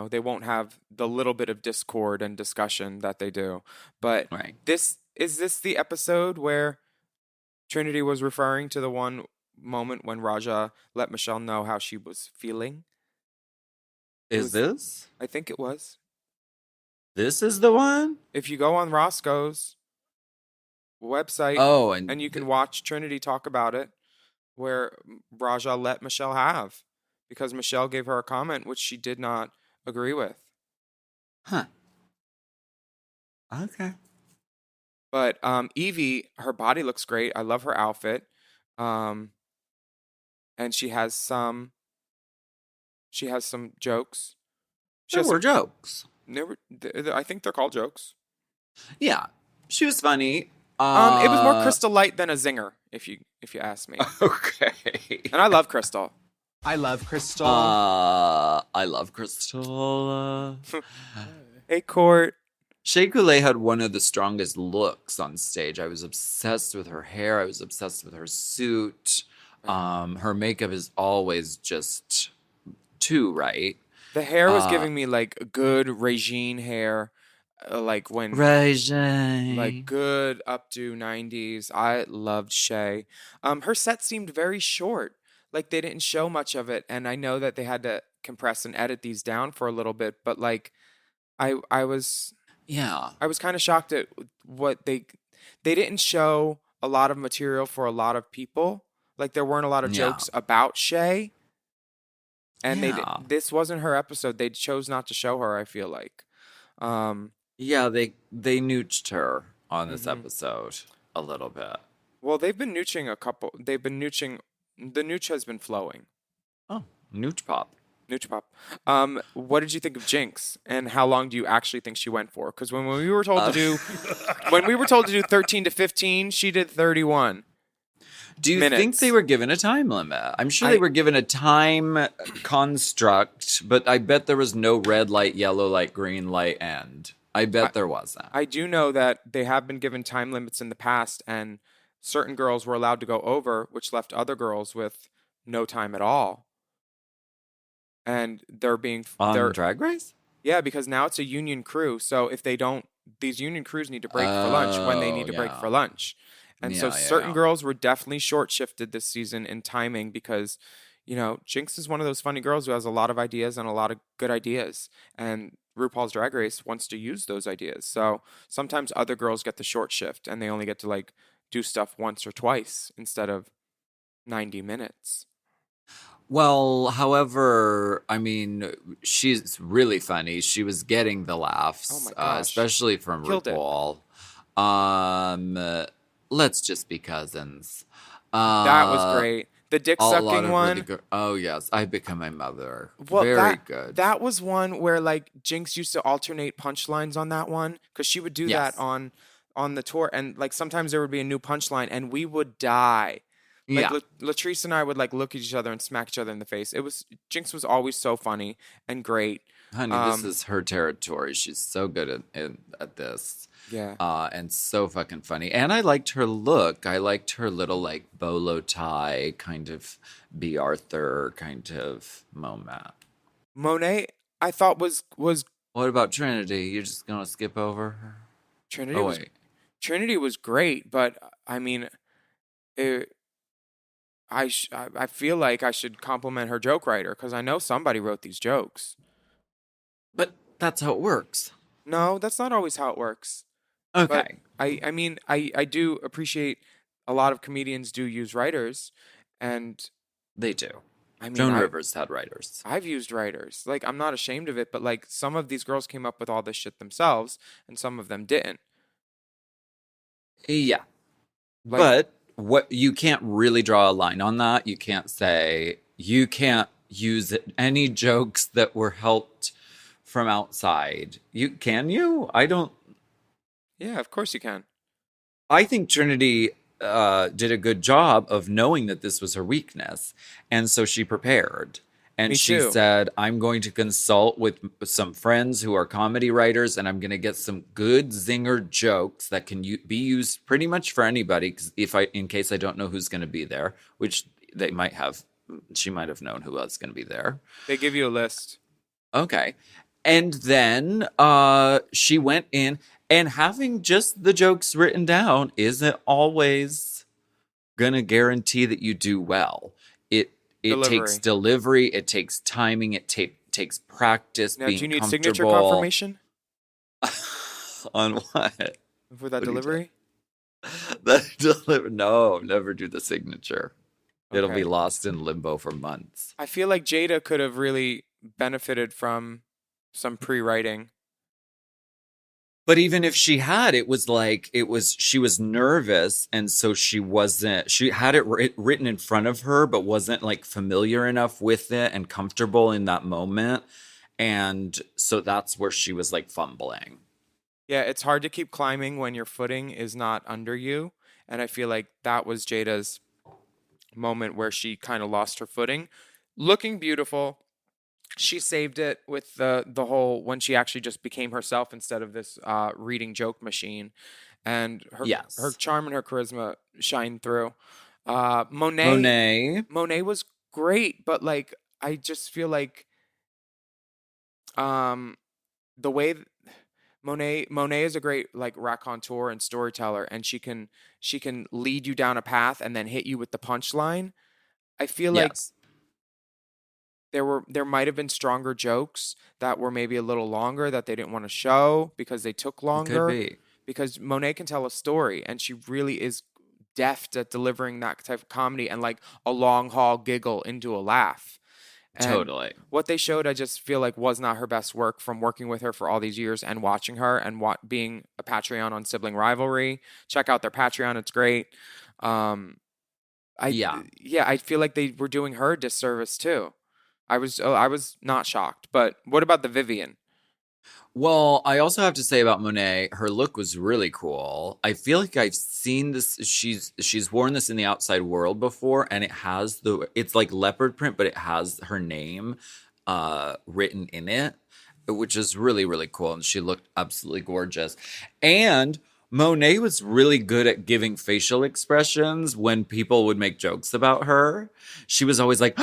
they won't have the little bit of discord and discussion that they do. But Right. is this the episode where Trinity was referring to the one moment when Raja let Michelle know how she was feeling? Is this? I think it was. This is the one? If you go on Roscoe's website, Oh, and you can watch Trinity talk about it, where Raja let Michelle have, because Michelle gave her a comment which she did not agree with. Huh. Okay. But Evie, her body looks great. I love her outfit. And she has some jokes. There were jokes. I think they're called jokes. Yeah. She was funny. It was more Crystal Light than a zinger, if you ask me. Okay. And I love Crystal. I love Crystal. I love Crystal. Hey, Court. Shea Coulee had one of the strongest looks on stage. I was obsessed with her hair. I was obsessed with her suit. Her makeup is always just too right. The hair was giving me like good Regine hair, like when Regine. like good up to 90s. I loved Shea. Her set seemed very short. Like they didn't show much of it, and I know that they had to compress and edit these down for a little bit, but like I was kind of shocked at what they didn't show a lot of material for a lot of people. Like there weren't a lot of jokes about Shea. And this wasn't her episode. They chose not to show her, I feel like. They nooched her on this episode a little bit. Well, they've been nooching the nooch has been flowing. Oh, nooch pop. Nooch pop. What did you think of Jinx, and how long do you actually think she went for? Because when we were told to do 13 to 15, she did 31. Do you minutes. think they were given a time limit? I'm sure they were given a time construct, but I bet there was no red light, yellow light, green light end. I bet there wasn't. I do know that they have been given time limits in the past, and certain girls were allowed to go over, which left other girls with no time at all. And they're being on Drag Race? Yeah, because now it's a union crew. So if they don't, these union crews need to break for lunch when they need to break for lunch. And so certain girls were definitely short shifted this season in timing because, Jinx is one of those funny girls who has a lot of ideas and a lot of good ideas. And RuPaul's Drag Race wants to use those ideas. So sometimes other girls get the short shift and they only get to like do stuff once or twice instead of 90 minutes. Well, however, I mean, she's really funny. She was getting the laughs, Oh my gosh. especially from Killed it. RuPaul. Let's just be cousins. That was great. The dick A lot sucking of one. really good. Oh yes, I become my mother. Well, Very good. That was one where like Jinx used to alternate punchlines on that one because she would do that on the tour, and like sometimes there would be a new punchline, and we would die. Like Latrice and I would like look at each other and smack each other in the face. Jinx was always so funny and great. Honey, this is her territory. She's so good at this. Yeah. And so fucking funny. And I liked her look. I liked her little like bolo tie kind of B. Arthur kind of moment. Monet, I thought was What about Trinity? You're just gonna skip over her? Trinity Oh was wait. Trinity was great, but I mean, it, I feel like I should compliment her joke writer because I know somebody wrote these jokes. But that's how it works. No, that's not always how it works. But Okay. I mean, I do appreciate a lot of comedians do use writers, and They do. I mean, Joan Rivers had writers. I've used writers. Like, I'm not ashamed of it, but like some of these girls came up with all this shit themselves, and some of them didn't. Yeah. Like, But what you can't really draw a line on that. You can't say you can't use any jokes that were helped from outside. You? I don't. yeah, of course you can. I think Trinity did a good job of knowing that this was her weakness, and so she prepared. And Me she too. said, "I'm going to consult with some friends who are comedy writers, and I'm going to get some good zinger jokes that can be used pretty much for anybody. 'Cause in case I don't know who's going to be there, which they might have, she might have known who was going to be there. They give you a list. Okay, and then she went in, and having just the jokes written down isn't always going to guarantee that you do well. It takes delivery, it takes timing, it takes practice, Now, being do you need comfortable. signature confirmation On what? for that What are you delivery? No, never do the signature. It'll Okay. be lost in limbo for months. I feel like Jada could have really benefited from some pre-writing. But even if she had, she was nervous. And so she had it written in front of her, but wasn't like familiar enough with it and comfortable in that moment. And so that's where she was like fumbling. Yeah, it's hard to keep climbing when your footing is not under you. And I feel like that was Jada's moment where she kind of lost her footing. Looking beautiful. She saved it with the whole when she actually just became herself instead of this reading joke machine. And her charm and her charisma shined through. Monet was great, but like I just feel like the way Monet is a great like raconteur and storyteller, and she can lead you down a path and then hit you with the punchline. I feel like there might have been stronger jokes that were maybe a little longer that they didn't want to show because they took longer. Could be. Because Monet can tell a story, and she really is deft at delivering that type of comedy and like a long haul giggle into a laugh. And Totally. what they showed, I just feel like was not her best work from working with her for all these years and watching her and being a Patreon on Sibling Rivalry. Check out their Patreon; it's great. I feel like they were doing her a disservice too. I was not shocked, but what about the Vivian? Well, I also have to say about Monet, her look was really cool. I feel like I've seen this. She's worn this in the outside world before, and it's like leopard print, but it has her name written in it, which is really, really cool. And she looked absolutely gorgeous. And Monet was really good at giving facial expressions when people would make jokes about her. She was always like,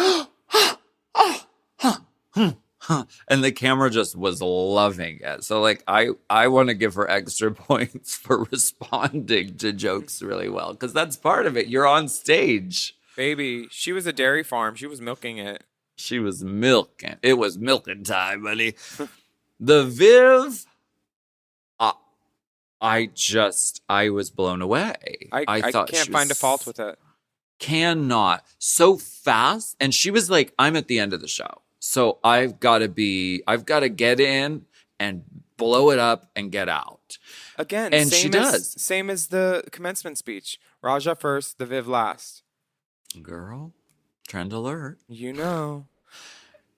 and the camera just was loving it. So like I want to give her extra points for responding to jokes really well, because that's part of it. You're on stage. Baby, she was a dairy farm. She was milking it. She was milking. It was milking time, buddy. The Viv, I was blown away. I thought can't find a fault with it. Cannot. So fast. And she was like, I'm at the end of the show. So I've got to get in and blow it up and get out. Again, and she does. Same as the commencement speech. Raja first, the Viv last. Girl, trend alert. You know.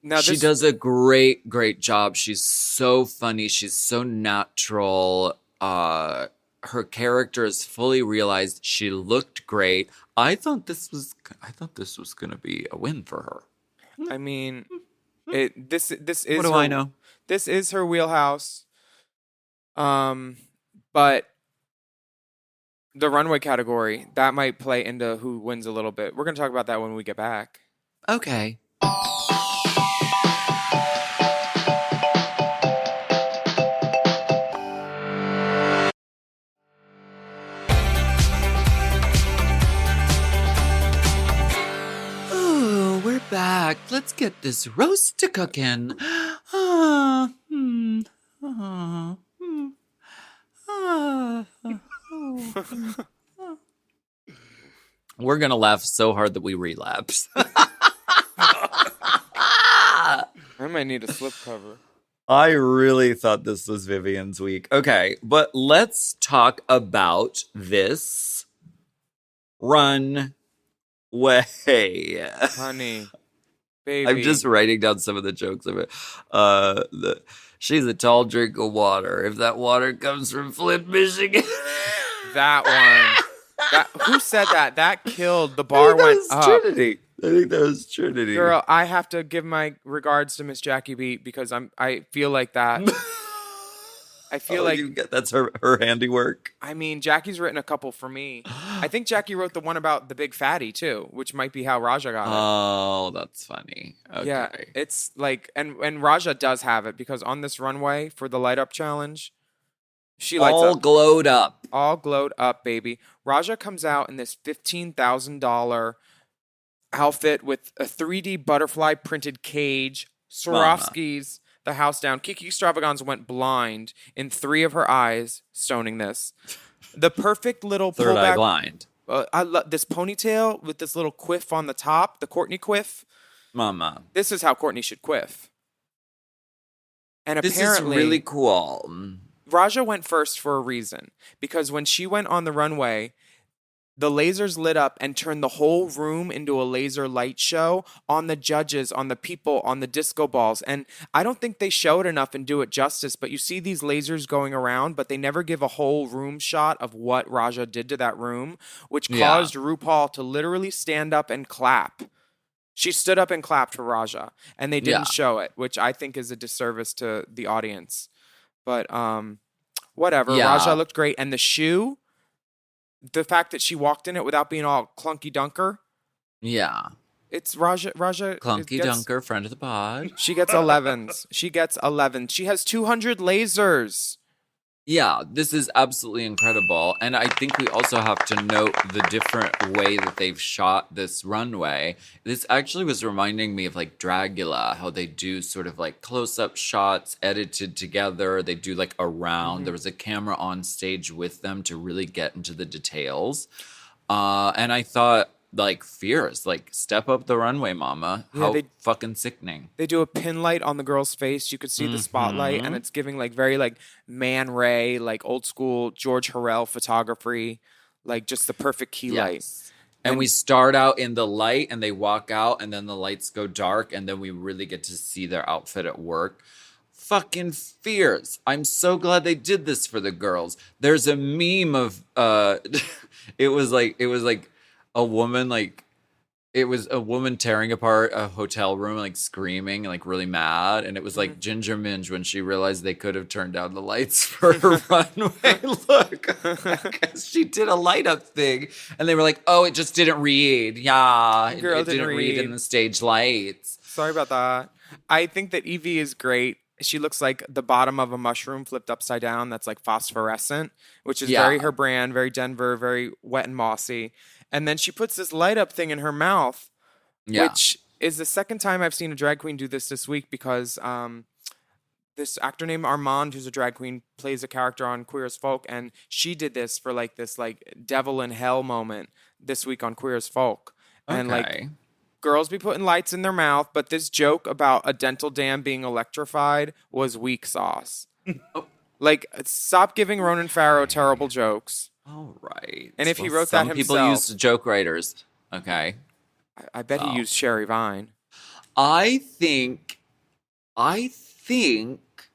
Now she does a great, great job. She's so funny. She's so natural. Her character is fully realized. She looked great. I thought this was going to be a win for her. I mean, this is what do I know? This is her wheelhouse. But the runway category, that might play into who wins a little bit. We're going to talk about that when we get back. Okay. like, let's get this roast to cookin'. Ah, hmm, ah, hmm, ah, We're going to laugh so hard that we relapse. I might need a slip cover. I really thought this was Vivian's week. Okay, but let's talk about this runway. Honey, baby. I'm just writing down some of the jokes of it. She's a tall drink of water. If that water comes from Flint, Michigan. That one. Who said that? That killed. The bar went up. Trinity. I think that was Trinity. Girl, I have to give my regards to Miss Jackie Beat because I feel like that. I feel like that's her handiwork. I mean, Jackie's written a couple for me. I think Jackie wrote the one about the big fatty too, which might be how Raja got it. Oh, that's funny. Okay. Yeah, it's like, and Raja does have it because on this runway for the light up challenge, she lights all up. glowed up. All glowed up, baby. Raja comes out in this $15,000 outfit with a 3D butterfly printed cage, Swarovskis, the house down. Kiki Extravaganza went blind in 3 of her eyes, stoning this. The perfect little third pullback. eye blind. I love this ponytail with this little quiff on the top, the Courtney quiff. Mama. This is how Courtney should quiff. And This apparently, is really cool. Raja went first for a reason. Because when she went on the runway, the lasers lit up and turned the whole room into a laser light show on the judges, on the people, on the disco balls. And I don't think they show it enough and do it justice, but you see these lasers going around, but they never give a whole room shot of what Raja did to that room, which caused RuPaul to literally stand up and clap. She stood up and clapped for Raja, and they didn't show it, which I think is a disservice to the audience. But whatever. Yeah. Raja looked great. And the shoe, the fact that she walked in it without being all clunky dunker. Yeah. It's Raja. Clunky Dunker, friend of the pod. She gets 11s. She gets 11. She has 200 lasers. Yeah, this is absolutely incredible. And I think we also have to note the different way that they've shot this runway. This actually was reminding me of like Dragula, how they do sort of like close-up shots edited together. They do like a round. There was a camera on stage with them to really get into the details. And I thought, like, fierce, like, step up the runway, mama. How fucking sickening. They do a pin light on the girl's face. You could see the spotlight, and it's giving, like, very, like, Man Ray, like, old school George Harrell photography, like, just the perfect key light. And we start out in the light, and they walk out, and then the lights go dark, and then we really get to see their outfit at work. Fucking fierce. I'm so glad they did this for the girls. There's a meme of, it was like, a woman, like, it was a woman tearing apart a hotel room, like, screaming, like, really mad. And it was like Ginger Minge when she realized they could have turned down the lights for her runway look. Because she did a light up thing. And they were like, oh, it just didn't read. Yeah, it didn't read in the stage lights. Sorry about that. I think that Evie is great. She looks like the bottom of a mushroom flipped upside down that's, like, phosphorescent, which is very her brand, very Denver, very wet and mossy. And then she puts this light up thing in her mouth, which is the second time I've seen a drag queen do this week because this actor named Armand, who's a drag queen, plays a character on Queer as Folk. And she did this for like this like devil in hell moment this week on Queer as Folk. And like girls be putting lights in their mouth. But this joke about a dental dam being electrified was weak sauce. Like, stop giving Ronan Farrow terrible jokes. All right. And if he wrote that himself. Some people use joke writers. Okay. I bet he used Sherry Vine. I think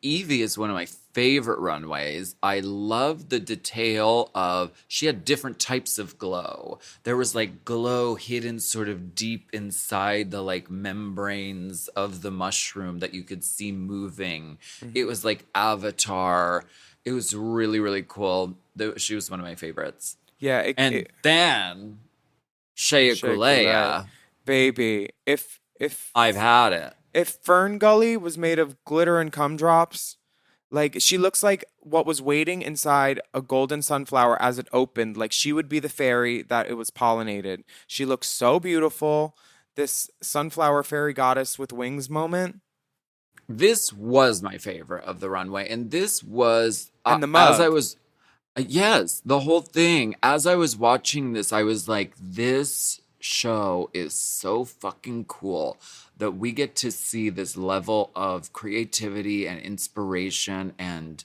Evie is one of my favorite runways. I love the detail of, she had different types of glow. There was like glow hidden sort of deep inside the like membranes of the mushroom that you could see moving. It was like Avatar. It was really, really cool. She was one of my favorites. Yeah. Then Shea Coulee. Baby. If I've had it. If Fern Gully was made of glitter and cum drops, like she looks like what was waiting inside a golden sunflower as it opened. Like she would be the fairy that it was pollinated. She looks so beautiful. this sunflower fairy goddess with wings moment. This was my favorite of the runway, and this was And the mug. as I was yes, the whole thing. As I was watching this, I was like, this show is so fucking cool that we get to see this level of creativity and inspiration and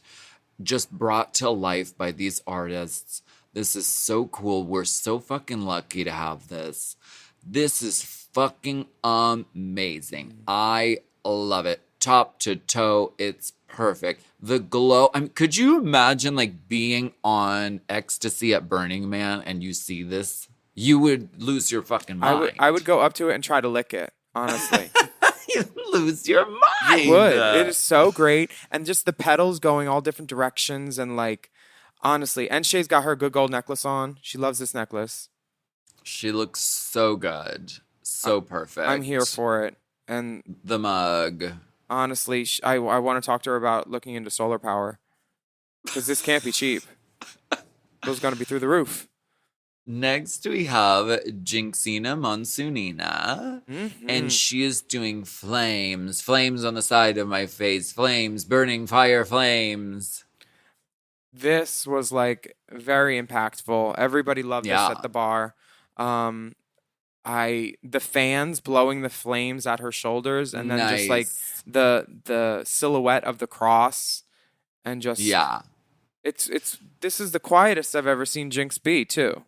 just brought to life by these artists. This is so cool. We're so fucking lucky to have this. This is fucking amazing. I love it. Top to toe, it's perfect. The glow. I mean, could you imagine like being on ecstasy at Burning Man and you see this? You would lose your fucking mind. I would go up to it and try to lick it, honestly. You'd lose your mind. You would. It is so great. And just the petals going all different directions and like, honestly. And Shay's got her good gold necklace on. She loves this necklace. She looks so good. So perfect. I'm here for it. And the mug. Honestly, I want to talk to her about looking into solar power. Because this can't be cheap. Bill's going to be through the roof. Next, we have Jinxina Monsoonina, and she is doing flames. Flames on the side of my face. Flames, burning fire flames. This was like very impactful. Everybody loved this at the bar. The fans blowing the flames at her shoulders, and then just like the silhouette of the cross, and just this is the quietest I've ever seen Jinx be too.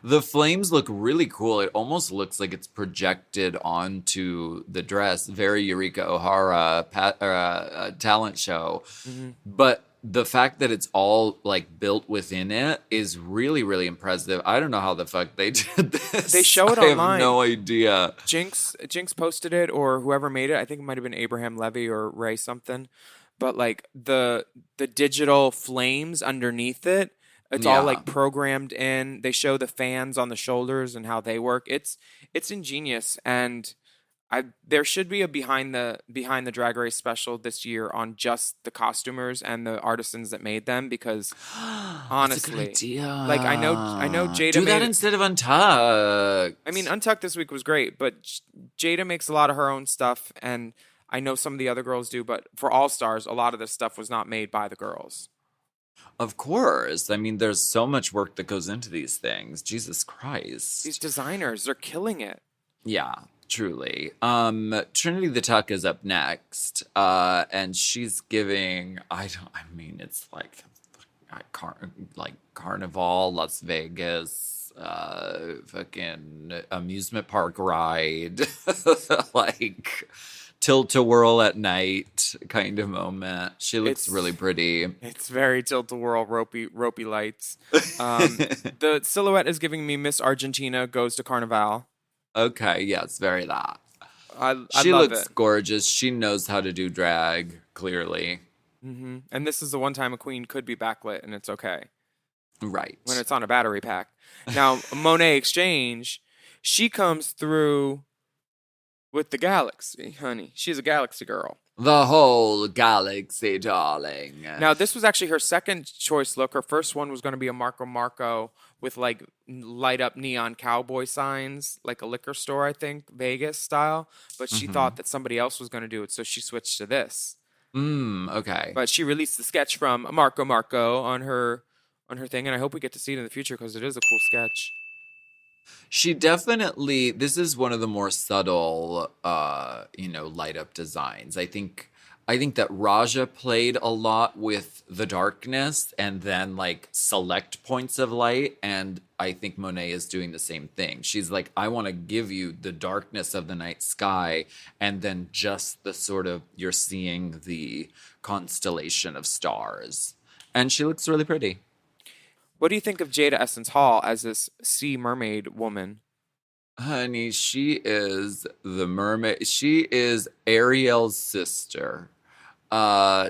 The flames look really cool. It almost looks like it's projected onto the dress. Very Eureka O'Hara talent show. Mm-hmm. But the fact that it's all like built within it is really, really impressive. I don't know how the fuck they did this. They show it online. I have no idea. Jinx posted it, or whoever made it. I think it might have been Abraham Levy or Ray something. But like the digital flames underneath it, it's all like programmed in. They show the fans on the shoulders and how they work. It's ingenious, and there should be a behind the Drag Race special this year on just the costumers and the artisans that made them, because honestly, that's a good idea. Like I know Jada do that instead of Untucked. I mean, Untucked this week was great, but Jada makes a lot of her own stuff, and I know some of the other girls do, but for All Stars, a lot of this stuff was not made by the girls. Of course. I mean, there's so much work that goes into these things. Jesus Christ. These designers, they're killing it. Yeah, truly. Trinity the Tuck is up next. And she's giving, it's like Carnival, Las Vegas, fucking amusement park ride. Like tilt-a-whirl at night kind of moment. She looks really pretty. It's very tilt-a-whirl, ropey lights. The silhouette is giving me Miss Argentina Goes to Carnival. Okay, yes, very that. She love looks gorgeous. She knows how to do drag, clearly. Mm-hmm. And this is the one time a queen could be backlit, and it's okay. Right. When it's on a battery pack. Now, Monet Exchange, she comes through with the galaxy, honey. She's a galaxy girl. The whole galaxy, darling. Now, this was actually her second choice look. Her first one was going to be a Marco Marco with like light up neon cowboy signs, like a liquor store, I think, Vegas style. But she thought that somebody else was going to do it, so she switched to this. Okay. But she released the sketch from Marco Marco on her thing, and I hope we get to see it in the future because it is a cool sketch. She definitely, this is one of the more subtle, light up designs. I think that Raja played a lot with the darkness and then like select points of light. And I think Monet is doing the same thing. She's like, I want to give you the darkness of the night sky. And then just the sort of, you're seeing the constellation of stars. And she looks really pretty. What do you think of Jada Essence Hall as this sea mermaid woman? Honey, she is the mermaid. She is Ariel's sister.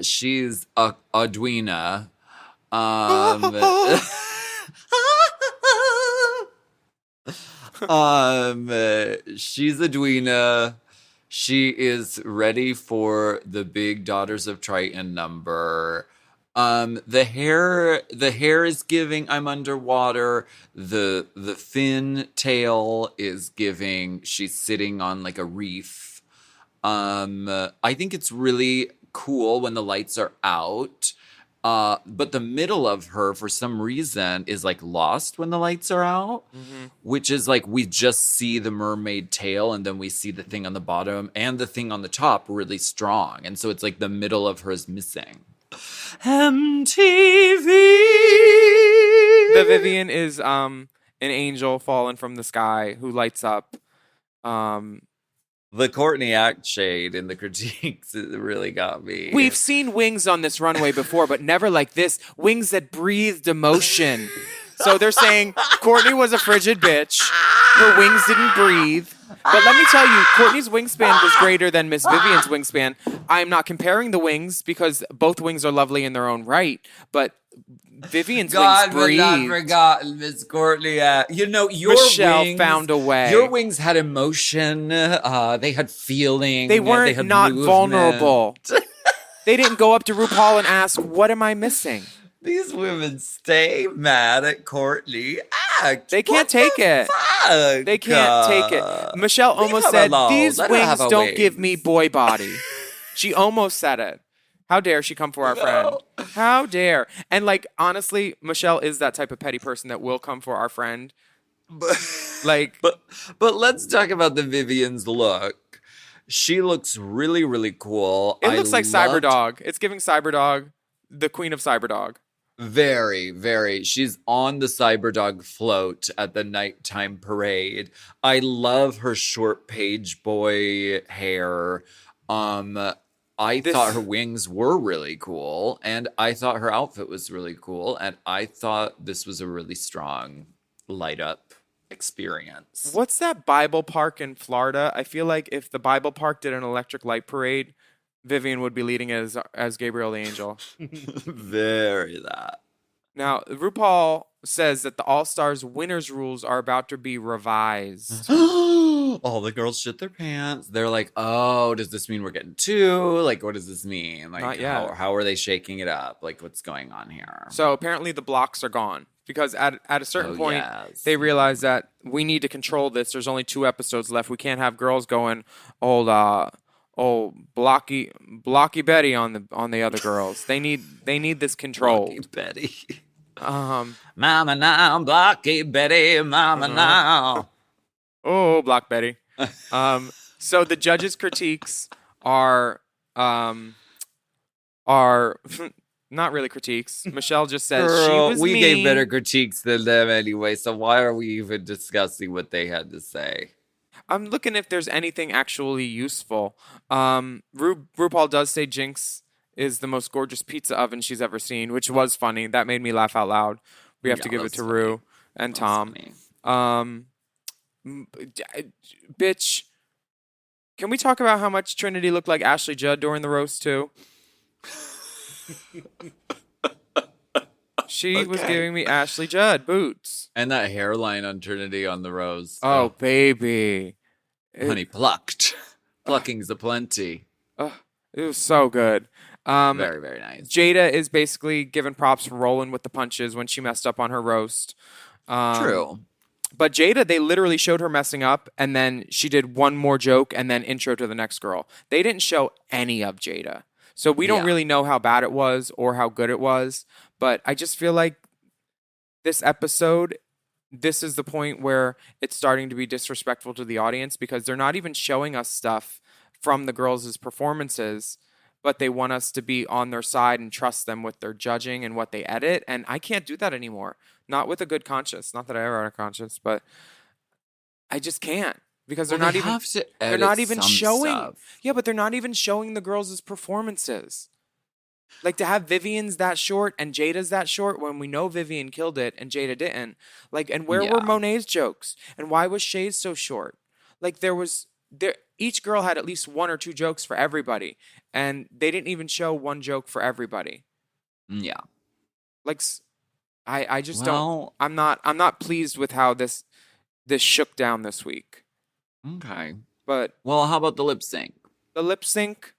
She's Adwina. She's Adwina. She is ready for the big Daughters of Triton number. The hair is giving I'm underwater. The fin tail is giving she's sitting on like a reef. I think it's really cool when the lights are out. But the middle of her, for some reason, is like lost when the lights are out, which is like we just see the mermaid tail and then we see the thing on the bottom and the thing on the top really strong. And so it's like the middle of her is missing. MTV! The Vivian is an angel fallen from the sky who lights up. The Courtney Act shade in the critiques it really got me. We've seen wings on this runway before, but never like this. Wings that breathed emotion. So they're saying Courtney was a frigid bitch. Her wings didn't breathe. But let me tell you, Courtney's wingspan was greater than Miss Vivian's wingspan. I am not comparing the wings because both wings are lovely in their own right. But Vivian's God wings breathed. will not forgotten, Miss Courtney. You know, your Michelle wings found a way. Your wings had emotion. They had feeling. They weren't had not movement. vulnerable. They didn't go up to RuPaul and ask, "What am I missing?" These women stay mad at Courtney Act. They can't take it. Fuck? They can't take it. Michelle almost her said, alone. "These Let her have wings her don't wings." give me boy body." She almost said it. How dare she come for our friend? How dare? And like, honestly, Michelle is that type of petty person that will come for our friend. But let's talk about the Vivian's look. She looks really, really cool. It looks like Cyberdog. It's giving Cyberdog, the queen of Cyberdog. Very, very. She's on the Cyberdog float at the nighttime parade. I love her short page boy hair. I thought her wings were really cool, and I thought her outfit was really cool, and I thought this was a really strong light up experience. What's that Bible park in Florida? I feel like if the Bible park did an electric light parade, Vivian would be leading it as Gabriel the Angel. Very that. Now, RuPaul says that the All-Stars winners rules are about to be revised. All the girls shit their pants. They're like, oh, does this mean we're getting two? Like, what does this mean? Like, Not yet. How are they shaking it up? Like, what's going on here? So apparently the blocks are gone because at a certain point, yes. they realize that we need to control this. There's only 2 episodes left. We can't have girls going, blocky Betty on the other girls. They need this control. Blocky Betty. Mama now, Blocky Betty, mama now. Oh, Block Betty. So the judges' critiques are not really critiques. Michelle just says she was we mean. gave better critiques than them anyway, so why are we even discussing what they had to say? I'm looking if there's anything actually useful. RuPaul does say Jinx is the most gorgeous pizza oven she's ever seen, which was funny. That made me laugh out loud. We have to give it to Ru and Tom. Bitch, can we talk about how much Trinity looked like Ashley Judd during the roast too? She was giving me Ashley Judd boots. And that hairline on Trinity on the rose. Oh, baby. Honey, plucked. Plucking's aplenty. It was so good. Very, very nice. Jada is basically given props for rolling with the punches when she messed up on her roast. True. But Jada, they literally showed her messing up, and then she did one more joke, and then intro to the next girl. They didn't show any of Jada. So we don't really know how bad it was or how good it was. But I just feel like this episode, this is the point where it's starting to be disrespectful to the audience because they're not even showing us stuff from the girls' performances, but they want us to be on their side and trust them with their judging and what they edit. And I can't do that anymore. Not with a good conscience. Not that I ever had a conscience, but I just can't because they're not even showing. Stuff. Yeah, but they're not even showing the girls' performances. Like to have Vivian's that short and Jada's that short when we know Vivian killed it and Jada didn't. Like, and where were Monet's jokes? And why was Shay's so short? Like each girl had at least 1 or 2 jokes for everybody, and they didn't even show one joke for everybody. Yeah. Like, I just don't. I'm not pleased with how this shook down this week. Okay. But how about the lip sync? The lip sync.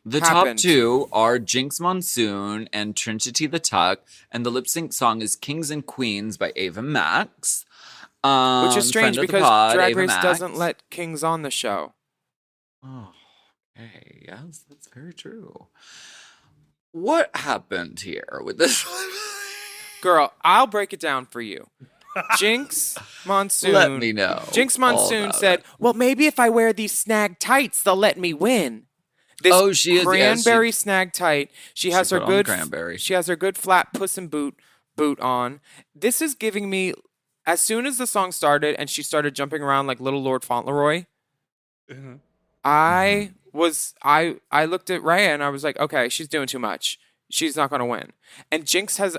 The happened? top two are Jinx Monsoon and Trinity the Tuck, and the lip sync song is Kings and Queens by Ava Max. Which is strange Friend of the because pod, Drag Ava Race Max. doesn't let kings on the show. Oh, okay. Yes, that's very true. What happened here with this? Girl, I'll break it down for you. Jinx Monsoon. Let me know. Jinx all Monsoon about said, it. well, maybe if I wear these snag tights, they'll let me win. This She is cranberry snag tight. She has her put on good cranberry. She has her good flat Puss in boot on. This is giving me, as soon as the song started and she started jumping around like little Lord Fauntleroy, I looked at Rhea and I was like, okay, she's doing too much. She's not gonna win. And Jinx has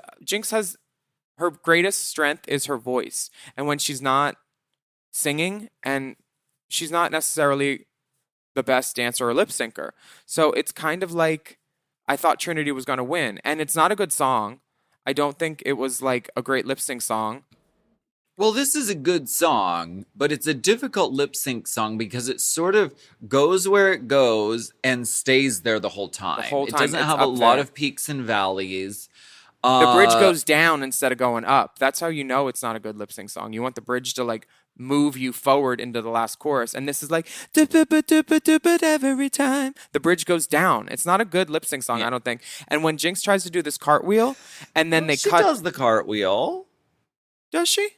her greatest strength is her voice. And when she's not singing, and she's not necessarily the best dancer or lip syncer. So it's kind of like I thought Trinity was going to win. And it's not a good song. I don't think it was like a great lip sync song. Well, this is a good song, but it's a difficult lip sync song because it sort of goes where it goes and stays there the whole time. The whole time It doesn't it's have a up lot there. of peaks and valleys. The bridge goes down instead of going up. That's how you know it's not a good lip sync song. You want the bridge to like move you forward into the last chorus. And this is like every time. The bridge goes down. It's not a good lip sync song, I don't think. And when Jinx tries to do this cartwheel and then She does the cartwheel. Does she?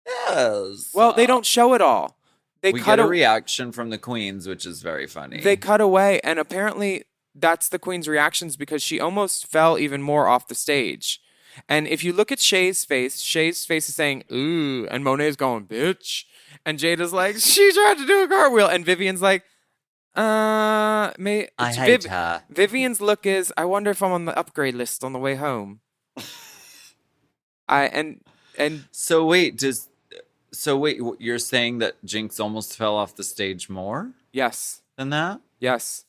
Yes. Well, they don't show it all. We get a reaction from the queens, which is very funny. They cut away, and apparently that's the queen's reactions because she almost fell even more off the stage. And if you look at Shay's face is saying, ooh, and Monet's going, bitch. And Jada's like, she tried to do a cartwheel. And Vivian's like, I hate her. Vivian's look is, I wonder if I'm on the upgrade list on the way home. So wait, you're saying that Jinx almost fell off the stage more? Yes. Than that? Yes.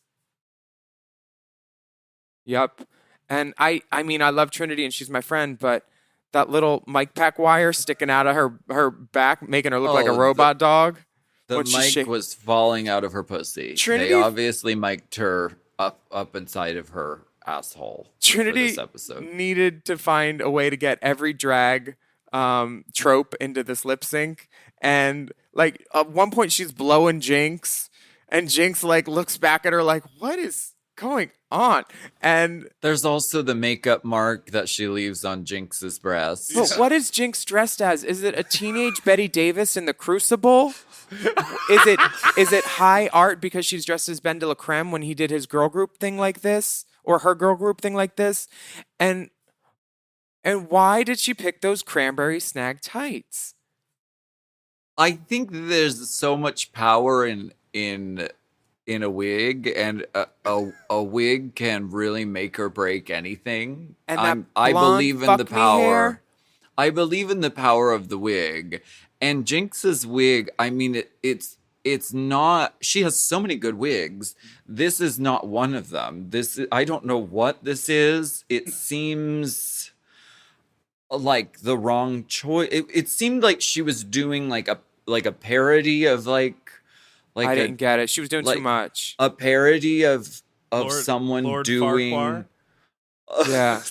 Yep. And I mean, I love Trinity and she's my friend, but that little mic pack wire sticking out of her back, making her look like a robot dog. The mic was falling out of her pussy. Trinity, they obviously mic'd her up inside of her asshole. Trinity for this episode. Needed to find a way to get every drag trope into this lip sync. And like at one point she's blowing Jinx and Jinx like looks back at her like, what is going on? And there's also the makeup mark that she leaves on Jinx's breast. But what is Jinx dressed as? Is it a teenage Betty Davis in the Crucible? Is it high art because she's dressed as Ben de la Creme when he did his girl group thing like this, or her girl group thing like this? And why did she pick those cranberry snag tights? I think there's so much power in a wig, and a wig can really make or break anything. And I believe in the power. Hair? I believe in the power of the wig. And Jinx's wig, I mean, it's not. She has so many good wigs. This is not one of them. I don't know what this is. It seems like the wrong choice. It seemed like she was doing like a parody of like I didn't get it. She was doing too much. A parody of someone Lord doing. Farquhar? Yeah.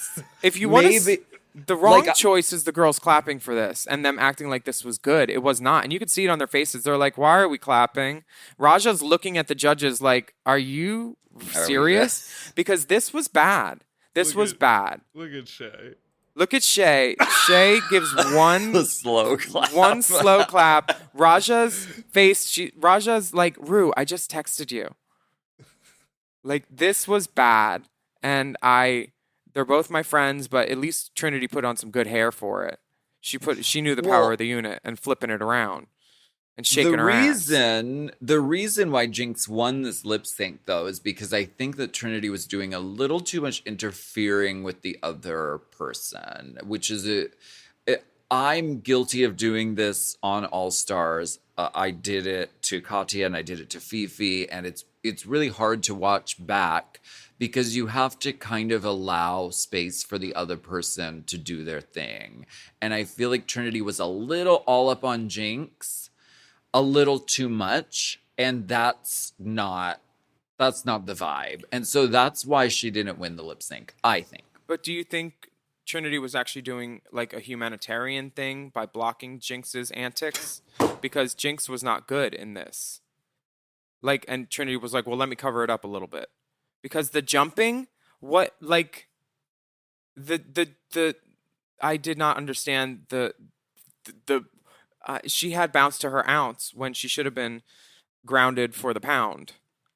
If you want to, the wrong like, choice is the girls clapping for this and them acting like this was good. It was not, and you could see it on their faces. They're like, "Why are we clapping?" Raja's looking at the judges like, "Are you serious?" Because this was bad. This was bad. Look at Shay. Look at Shay. Shay gives one slow clap. One slow clap. Raja's face. Raja's like, Rue, I just texted you. Like, this was bad, and they're both my friends, but at least Trinity put on some good hair for it. She knew the power of the unit and flipping it around and shaking her ass. The reason why Jinx won this lip sync, though, is because I think that Trinity was doing a little too much interfering with the other person, which is I'm guilty of doing this on All Stars. I did it to Katya and I did it to Fifi, and it's really hard to watch back because you have to kind of allow space for the other person to do their thing. And I feel like Trinity was a little all up on Jinx, a little too much, and that's not That's not the vibe. And so that's why she didn't win the lip sync, I think. But do you think Trinity was actually doing like a humanitarian thing by blocking Jinx's antics? Because Jinx was not good in this. Like, and Trinity was like, well, let me cover it up a little bit. Because the jumping, what, like, I did not understand she had bounce to her ounce when she should have been grounded for the pound.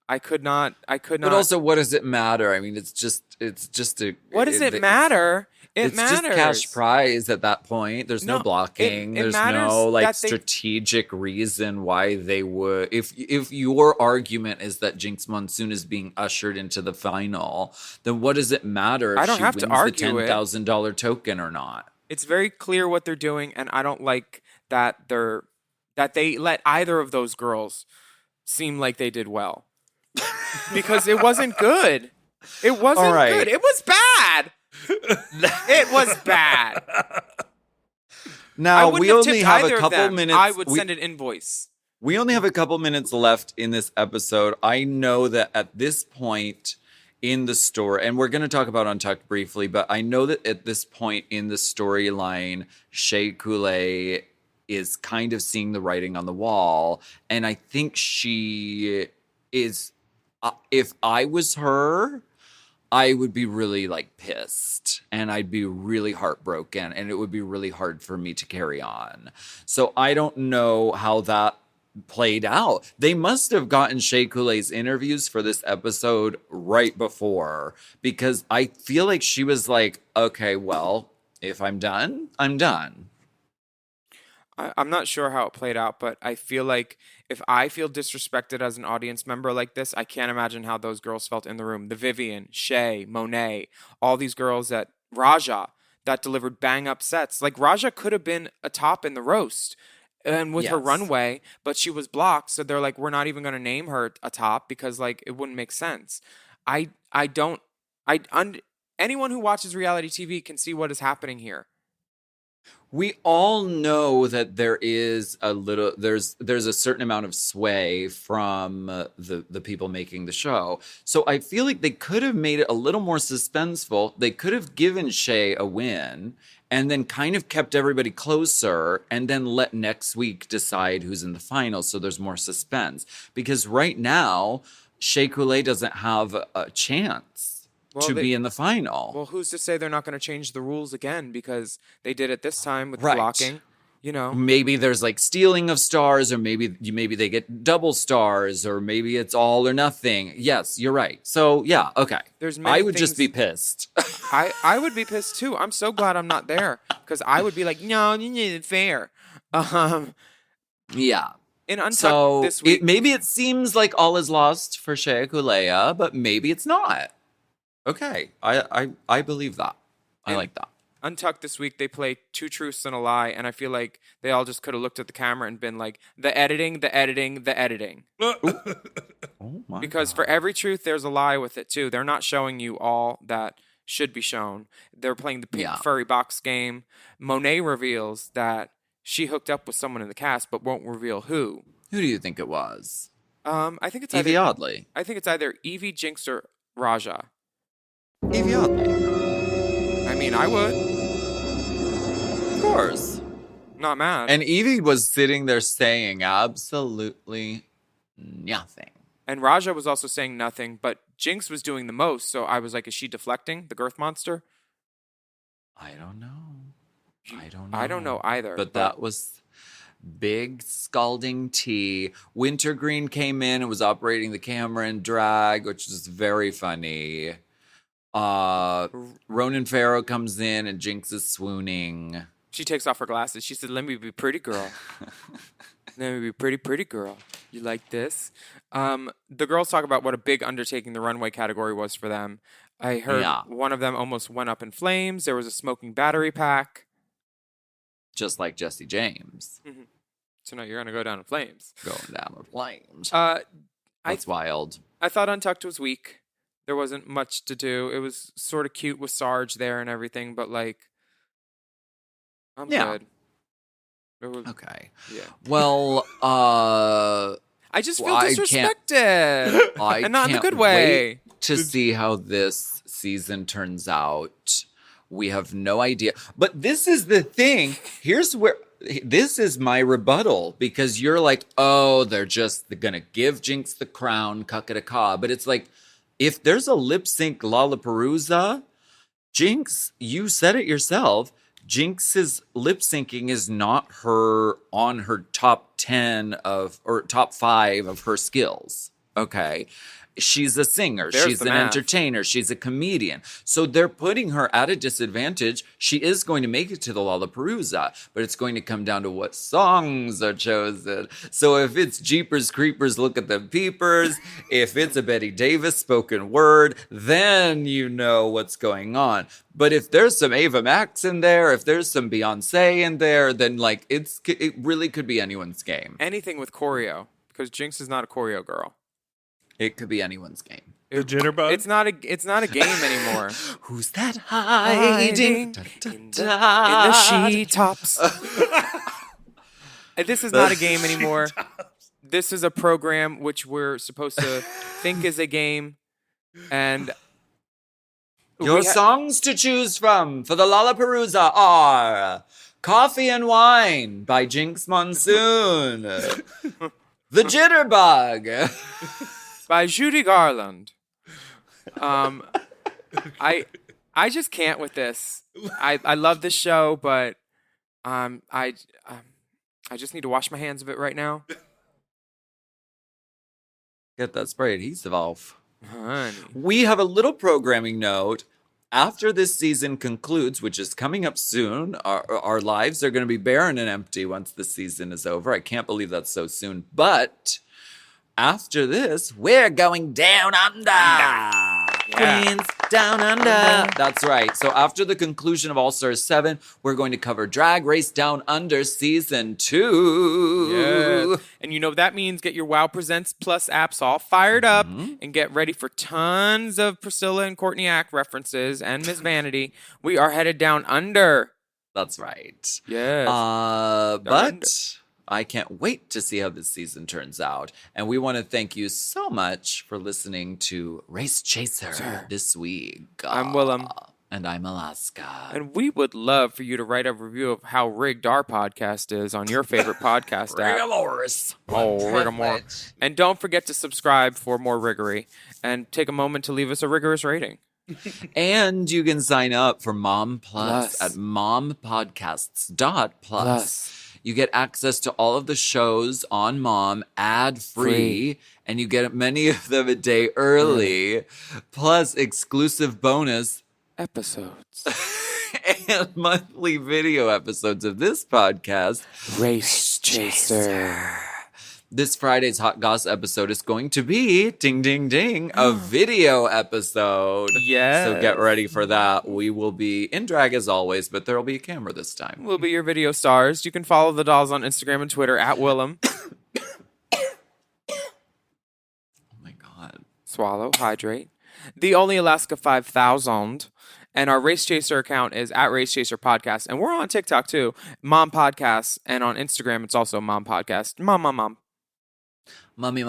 I could not. But also, what does it matter? I mean, it's just a. What does it matter? It matters. It's just cash prize at that point. There's no blocking. There's no like strategic reason why they would. If your argument is that Jinx Monsoon is being ushered into the final, then what does it matter if I don't she have wins to argue the $10,000 token or not? It's very clear what they're doing, and I don't like that they let either of those girls seem like they did well. Because it wasn't good. It wasn't good. It was bad. It was bad. Now, we only have a couple minutes. I would send an invoice. We only have a couple minutes left in this episode. I know that at this point in the story, and we're going to talk about Untucked briefly, but I know that at this point in the storyline, Shea Coulee is kind of seeing the writing on the wall. And I think she is... if I was her, I would be really like pissed and I'd be really heartbroken and it would be really hard for me to carry on. So I don't know how that played out. They must have gotten Shea Coulee's interviews for this episode right before, because I feel like she was like, okay, well, if I'm done, I'm done. I'm not sure how it played out, but I feel like if I feel disrespected as an audience member like this, I can't imagine how those girls felt in the room. The Vivian, Shay, Monet, all these girls that Raja that delivered bang up sets. Like Raja could have been a top in the roast and with her runway, but she was blocked. So they're like, we're not even going to name her a top because like it wouldn't make sense. Anyone who watches reality TV can see what is happening here. We all know that there is there's a certain amount of sway from the people making the show. So I feel like they could have made it a little more suspenseful. They could have given Shay a win and then kind of kept everybody closer and then let next week decide who's in the final so there's more suspense. Because right now, Shea Coulee doesn't have a chance to be in the final. Well, who's to say they're not going to change the rules again because they did it this time with blocking, you know? Maybe there's like stealing of stars, or maybe they get double stars, or maybe it's all or nothing. Yes, you're right. So yeah, okay. I would just be pissed. I would be pissed too. I'm so glad I'm not there because I would be like, no, you need it fair. Yeah. In Untucked this week, maybe it seems like all is lost for Shea Coulee, but maybe it's not. Okay, I believe that. I like that. Untucked this week, they play two truths and a lie, and I feel like they all just could have looked at the camera and been like, the editing, the editing, the editing. Oh my Because for every truth, there's a lie with it too. They're not showing you all that should be shown. They're playing the pink furry box game. Monet reveals that she hooked up with someone in the cast, but won't reveal who. Who do you think it was? I think it's Evie Oddly. I think it's either Evie, Jinx, or Raja. Evie Oddly. I mean, I would. Of course. Not mad. And Evie was sitting there saying absolutely nothing. And Raja was also saying nothing, but Jinx was doing the most, so I was like, is she deflecting the girth monster? I don't know. I don't know either. But that was big scalding tea. Wintergreen came in and was operating the camera in drag, which was very funny. Ronan Farrow comes in and Jinx is swooning. She takes off her glasses. She said, let me be pretty girl. Let me be pretty girl. You like this? The girls talk about what a big undertaking the runway category was for them. I heard one of them almost went up in flames. There was a smoking battery pack. Just like Jesse James. Mm-hmm. So now you're going to go down in flames. Going down in flames. That's wild. I thought Untucked was weak. There wasn't much to do. It was sort of cute with Sarge there and everything, but like, I'm good. Okay. Yeah. Well, I I just feel Well, I can't- disrespected. I and not in a can't good way. wait to see how this season turns out. We have no idea. But this is the thing. This is my rebuttal, because you're like, oh, they're gonna give Jinx the crown, cuck-a-da-caw. But it's like, if there's a lip sync Lollapalooza, Jinx, you said it yourself, Jinx's lip syncing is not on her top 10 or top 5 of her skills. Okay. She's a singer. There's She's the an math. entertainer. She's a comedian. So they're putting her at a disadvantage. She is going to make it to the Lollapalooza, but it's going to come down to what songs are chosen. So if it's Jeepers Creepers, Look at Them Peepers, if it's a Betty Davis spoken word, then you know what's going on. But if there's some Ava Max in there, if there's some Beyonce in there, then like it really could be anyone's game. Anything with choreo, because Jinx is not a choreo girl. It could be anyone's game. The jitterbug? It's not a game anymore. Who's that hiding in the she tops. This is not a game anymore. This is a program which we're supposed to think is a game, and Your songs to choose from for the Lollapalooza are Coffee and Wine by Jinx Monsoon, The Jitterbug by Judy Garland. I just can't with this. I love this show, but I just need to wash my hands of it right now. Get that spray adhesive off. Honey. We have a little programming note. After this season concludes, which is coming up soon, our lives are going to be barren and empty once the season is over. I can't believe that's so soon. But after this, we're going down under. Queens down under. That's right. So after the conclusion of All Stars 7, we're going to cover Drag Race Down Under Season 2. Yes. And you know that means get your Wow Presents Plus apps all fired up and get ready for tons of Priscilla and Courtney Act references and Miss Vanity. We are headed down under. That's right. Yes. But I can't wait to see how this season turns out. And we want to thank you so much for listening to Race Chaser this week. I'm Willam. And I'm Alaska. And we would love for you to write a review of how rigged our podcast is on your favorite podcast app. Rigamorous. Oh, Rigamorous. And don't forget to subscribe for more riggery. And take a moment to leave us a rigorous rating. And you can sign up for Mom Plus at mompodcasts.plus. You get access to all of the shows on Mom ad-free, and you get many of them a day early, plus exclusive bonus episodes and monthly video episodes of this podcast, Race Chaser. This Friday's Hot Goss episode is going to be, ding, ding, ding, a video episode. Yes. So get ready for that. We will be in drag as always, but there will be a camera this time. We'll be your video stars. You can follow the dolls on Instagram and Twitter at Willam. Oh my God. Swallow, hydrate. The Only Alaska 5000. And our Race Chaser account is at Race Chaser Podcast. And we're on TikTok too, Mom Podcasts. And on Instagram, it's also Mom Podcast. Mom. Mummy.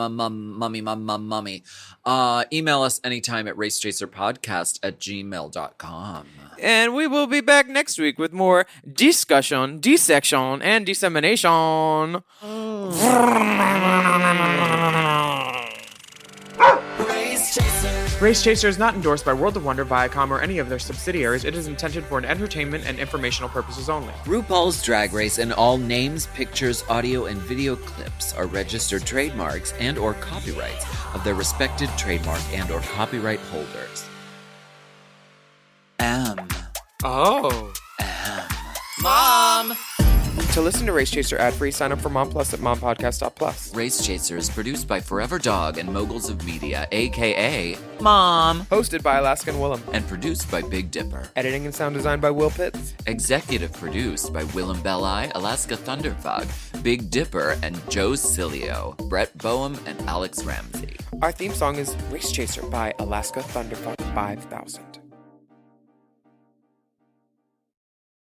Email us anytime at racechaserpodcast@gmail.com. And we will be back next week with more discussion, dissection, and dissemination. Race Chaser is not endorsed by World of Wonder, Viacom, or any of their subsidiaries. It is intended for an entertainment and informational purposes only. RuPaul's Drag Race and all names, pictures, audio, and video clips are registered trademarks and or copyrights of their respected trademark and or copyright holders. Mom! To listen to Race Chaser ad-free, sign up for Mom Plus at mompodcast.plus. Race Chaser is produced by Forever Dog and Moguls of Media, a.k.a. Mom. Hosted by Alaska and Willam. And produced by Big Dipper. Editing and sound design by Will Pitts. Executive produced by Willam Belli, Alaska Thunderfog, Big Dipper, and Joe Cilio, Brett Boehm, and Alex Ramsey. Our theme song is Race Chaser by Alaska Thunderfog 5000.